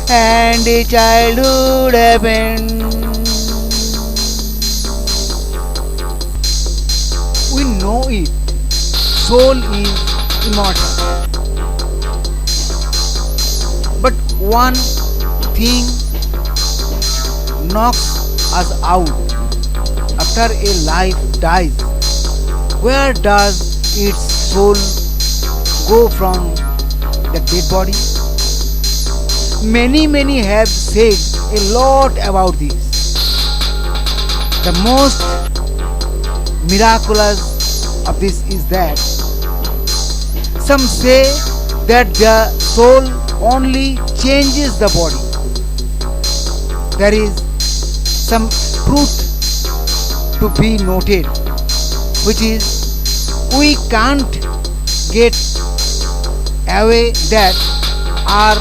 and childhood happened. We know it. Soul is immortal. But one thing knocks us out after a life dies. Where does its soul go from the dead body? Many have said a lot about this. The most miraculous of this is that some say that the soul only changes the body. There is some truth to be noted. which is we can't get away that are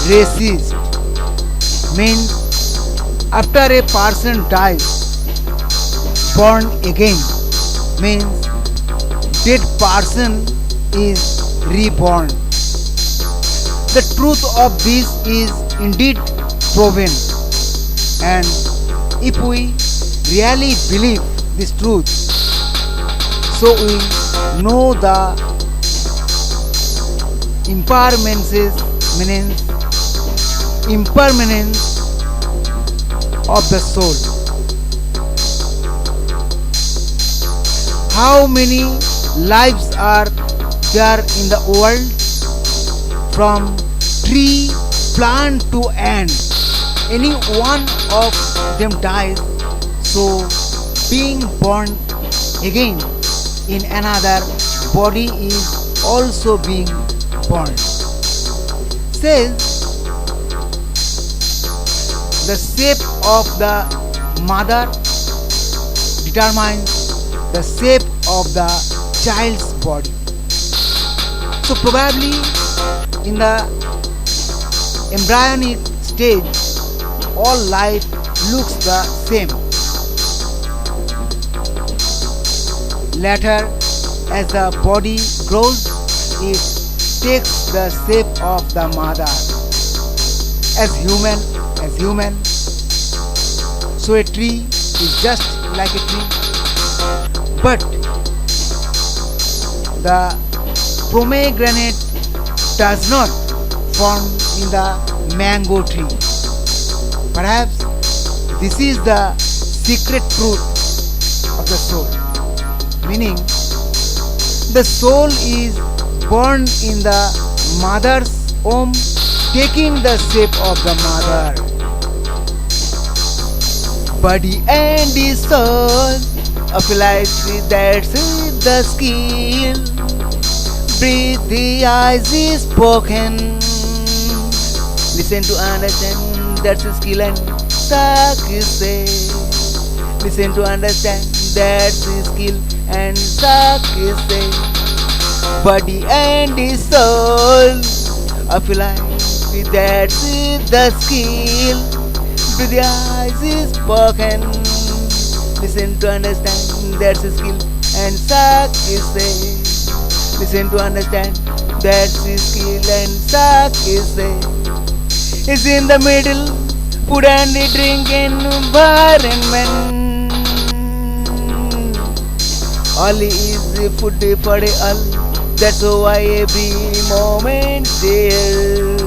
racist. Means after a person dies, born again means dead person is reborn. The truth of this is indeed proven, and if we really believe this truth, so we know the meanings, impermanence of the soul. How many lives are there in the world? From tree, plant to ant. Any one of them dies. So being born again in another body is also being born. Says the shape of the mother determines the shape of the child's body. So probably in the embryonic stage, all life looks the same. Later, as the body grows, it takes the shape of the mother. As human, so a tree is just like a tree. But the pomegranate does not form in the mango tree. Perhaps this is the secret truth of the soul. Meaning, the soul is born in the mother's womb, taking the shape of the mother. Body and the soul of life, that's the skill. Breathe, the eyes is spoken. Listen to understand, that's the skill and success. Listen to understand, that's the skill and success. Body and the soul of life, that's the skill. With the eyes is spoken. Listen to understand, that's a skill and success. Listen to understand, that's a skill and success. It's in the middle, food and the drink environment. All is food for all, that's why every moment there.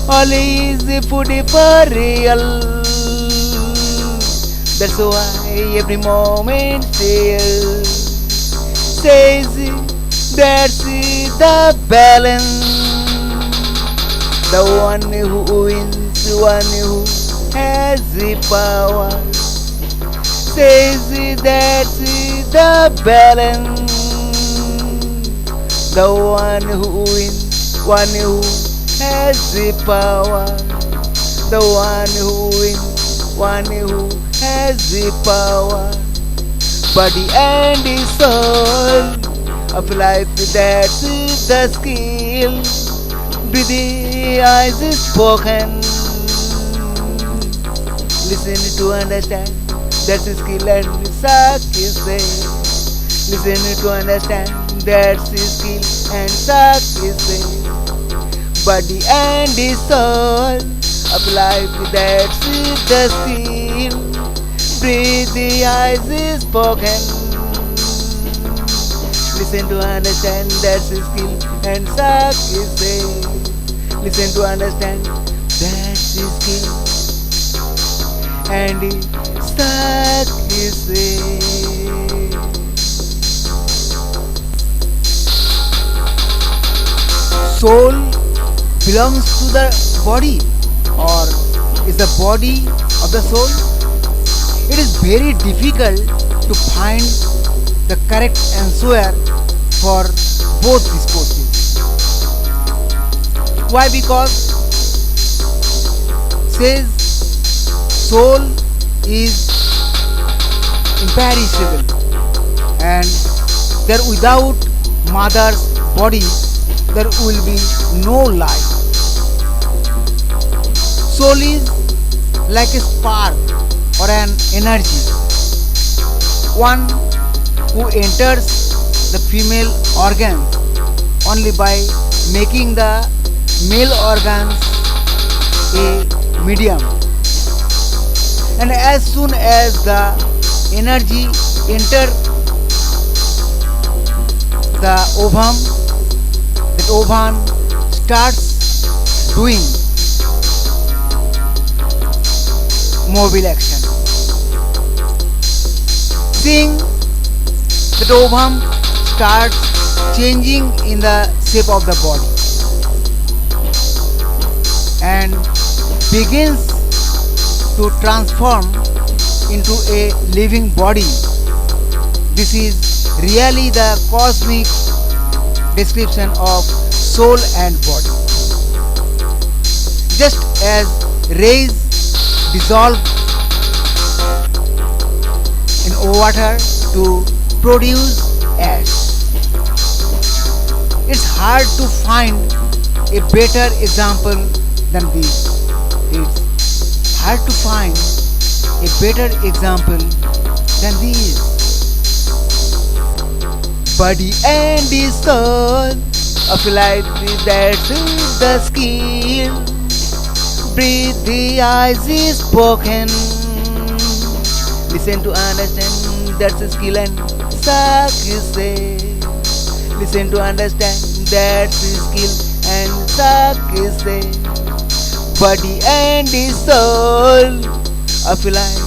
All is food for real. That's why every moment there. Says that's the balance. The one who wins, one who has the power. Says that's the balance. The one who wins, one who has the power. The one who wins, one who has the power. Body and the soul of life, that's the skill. Breathe, the eyes is spoken. Listen to understand, that's the skill and success. Listen to understand, that's the skill and success. Body and the soul of life, that's the skill. Breathe, the eyes is spoken. Listen to understand, that's the skill and success. Listen to understand, that's the skill and the success. Soul belongs to the body, or is the body of the soul? It is very difficult to find the correct answer for both these questions. Why? Because says soul is imperishable, and there without mother's body there will be no life. Soul is like a spark or an energy, one who enters the female organ only by making the male organs a medium, and as soon as the energy enter the ovum, that ovum starts doing mobile action. Seeing that ovum starts changing in the shape of the body and begins to transform into a living body. This is really the cosmic description of soul and body. Just as rays dissolve in water to produce ash, it's hard to find a better example than this. It's hard to find a better example than this. Body and the soul of life, that's the skill. Breathe, the eyes is spoken. Listen to understand, that's a skill, and suck you say. Listen to understand, that's a skill, and suck you say. Body and the soul of life,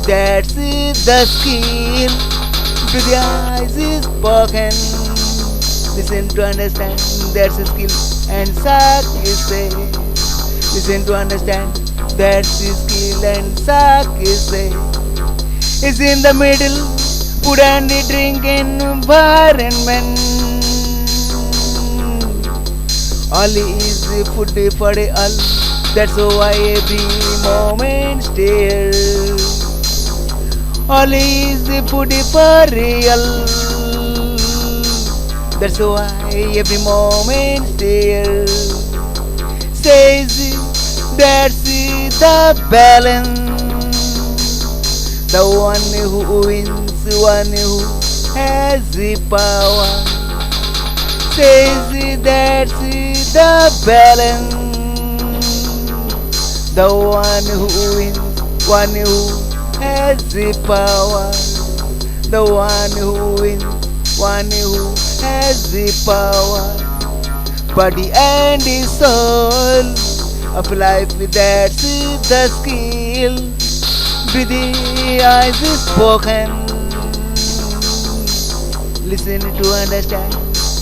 that's the skill. Breathe, the eyes is spoken. Listen to understand, that's a skill, and suck you say. Listen to understand, that's his skill, and suck is say. Is in the middle, food and the drink environment. All is food for all, that's why every moment stare. All is food for all, that's why every moment stare. Says that's the balance, the one who wins, one who has the power. Says that's the balance, the one who wins, one who has the power. The one who wins, one who has the power. Body and the soul of life, that's the skill. Breathe, the eyes is spoken. Listen to understand,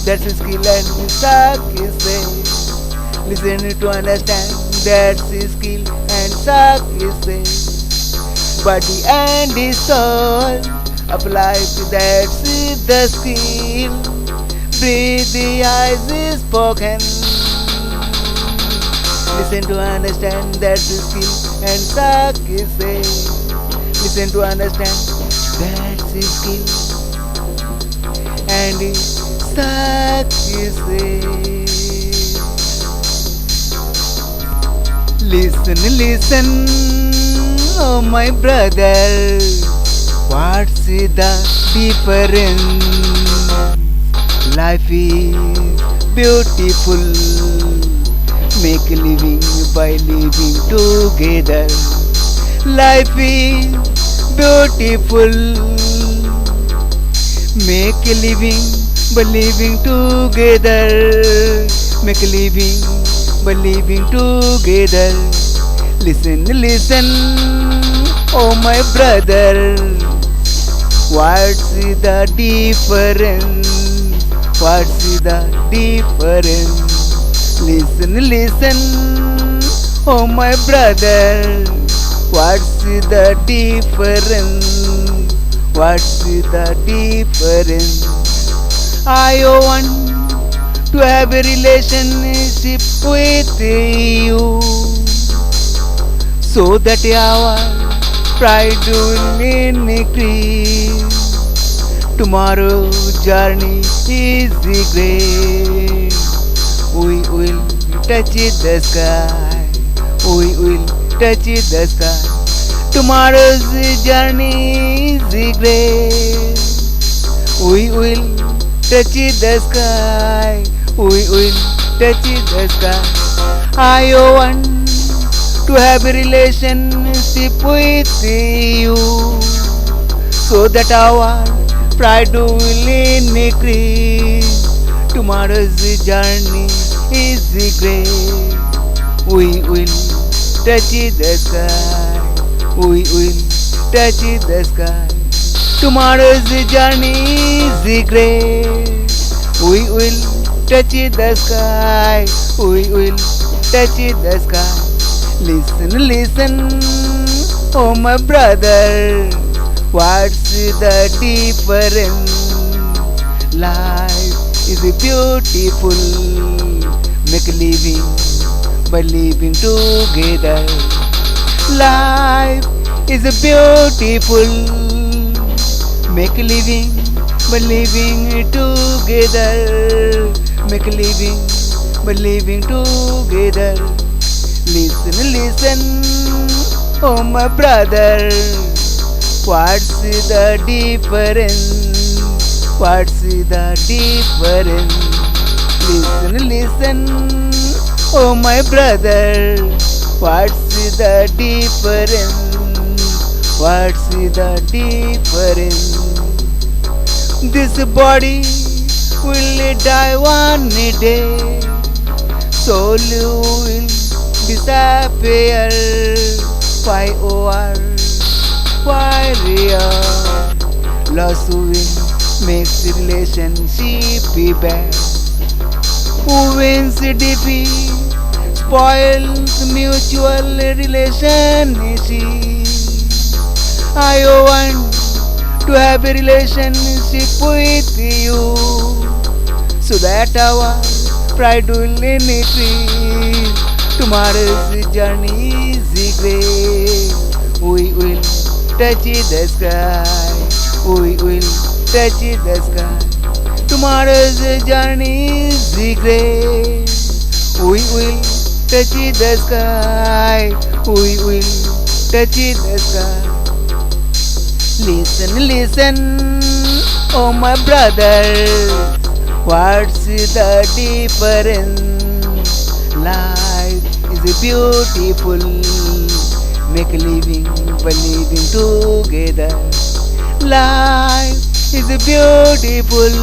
that's a skill, and the suck is say. Listen to understand, that's a skill, and suck is say. Body and the soul of life, that's the skill. Breathe, the eyes is spoken. Listen to understand, that's the skill, and suck is say. Listen to understand, that's the skill, and suck is say. Listen, oh my brother, what's the difference? Life is beautiful, make a living by living together. Life is beautiful, make a living by living together. Make a living by living together. Listen, oh my brother, what's the difference? What's the difference? Listen, oh my brother, what's the difference? What's the difference? I want to have a relationship with you, so that our pride will increase. Tomorrow's journey is great. We will touch the sky. We will touch the sky. Tomorrow's journey is great. We will touch the sky. We will touch the sky. I want to have a relationship with you so that our pride will increase. Tomorrow's journey is great. We will touch the sky. We will touch the sky. Tomorrow's journey is great. We will touch the sky. We will touch the sky. Listen, listen, oh my brother. What's the difference? Life is beautiful. Make a living by living together. Life is beautiful. Make a living by living together. Make a living by living together. Listen, listen, oh my brother. What's the difference? What's the difference? Listen, listen, oh my brother. What's the difference? What's the difference? This body will die one day. Soul will disappear. Why or why real? Lost will makes the relationship be bad. Who wins defeat spoils mutual relationship. I want to have a relationship with you so that our pride will increase. Tomorrow's journey is great. We will touch the sky. We will touch the sky. Tomorrow's journey is great. We will touch the sky. We will touch the sky. Listen, listen, oh my brother. What's the difference? Life is beautiful. Make a living by living together. Life is beautiful.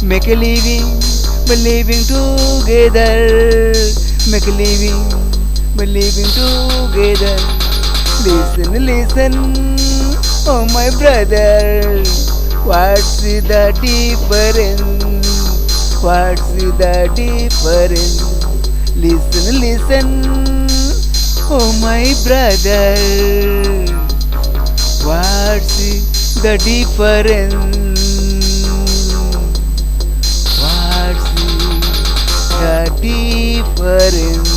Make a living by living together. Make a living by living together. Listen, listen, oh my brother. What's the difference? What's the difference? Listen, listen, oh my brother. What's the difference? What's the difference?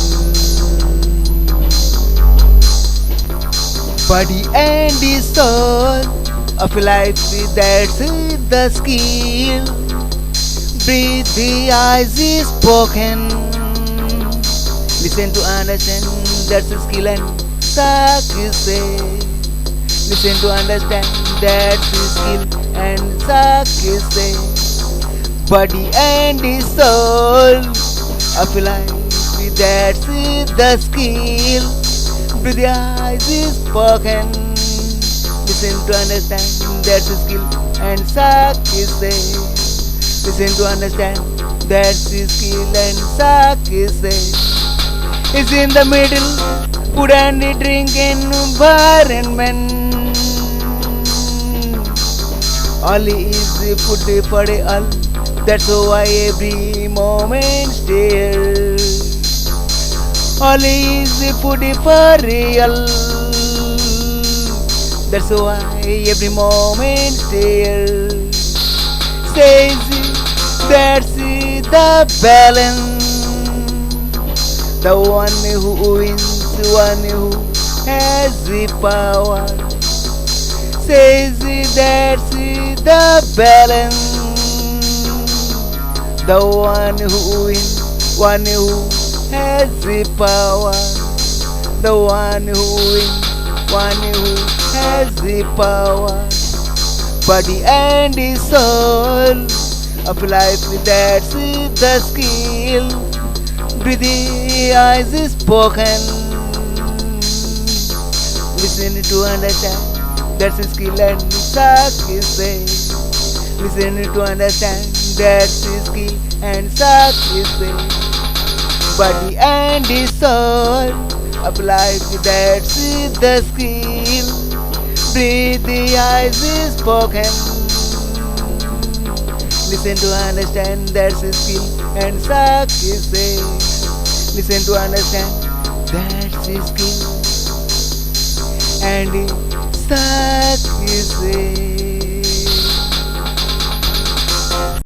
Body and the soul of life, that's the skill. Breathe, the eyes is spoken. Listen to understand, that's a skill and success. Listen to understand, that's a skill and success. Body and the soul of life, that's the skill. Breathe, the eyes is spoken. Listen to understand, that's a skill and success. Listen to understand, that's a skill and success. Is in the middle, food and drink environment. All is food for all. That's why every moment stare. All is food for real. That's why every moment stare. Says that's the balance. The one who wins, the one who has the power. Says that's the balance. The one who wins, one who has the power. The one who wins, one who has the power. Body and his soul of life, that's the skill. Breathing eyes is spoken. Listen to understand, that's a skill and success. Listen to understand, that's a skill and success. Body and the soul of life, that's the skill. Breathe the eyes is spoken. Listen to understand, that's a skill and success. Listen to understand, that's a skill and success.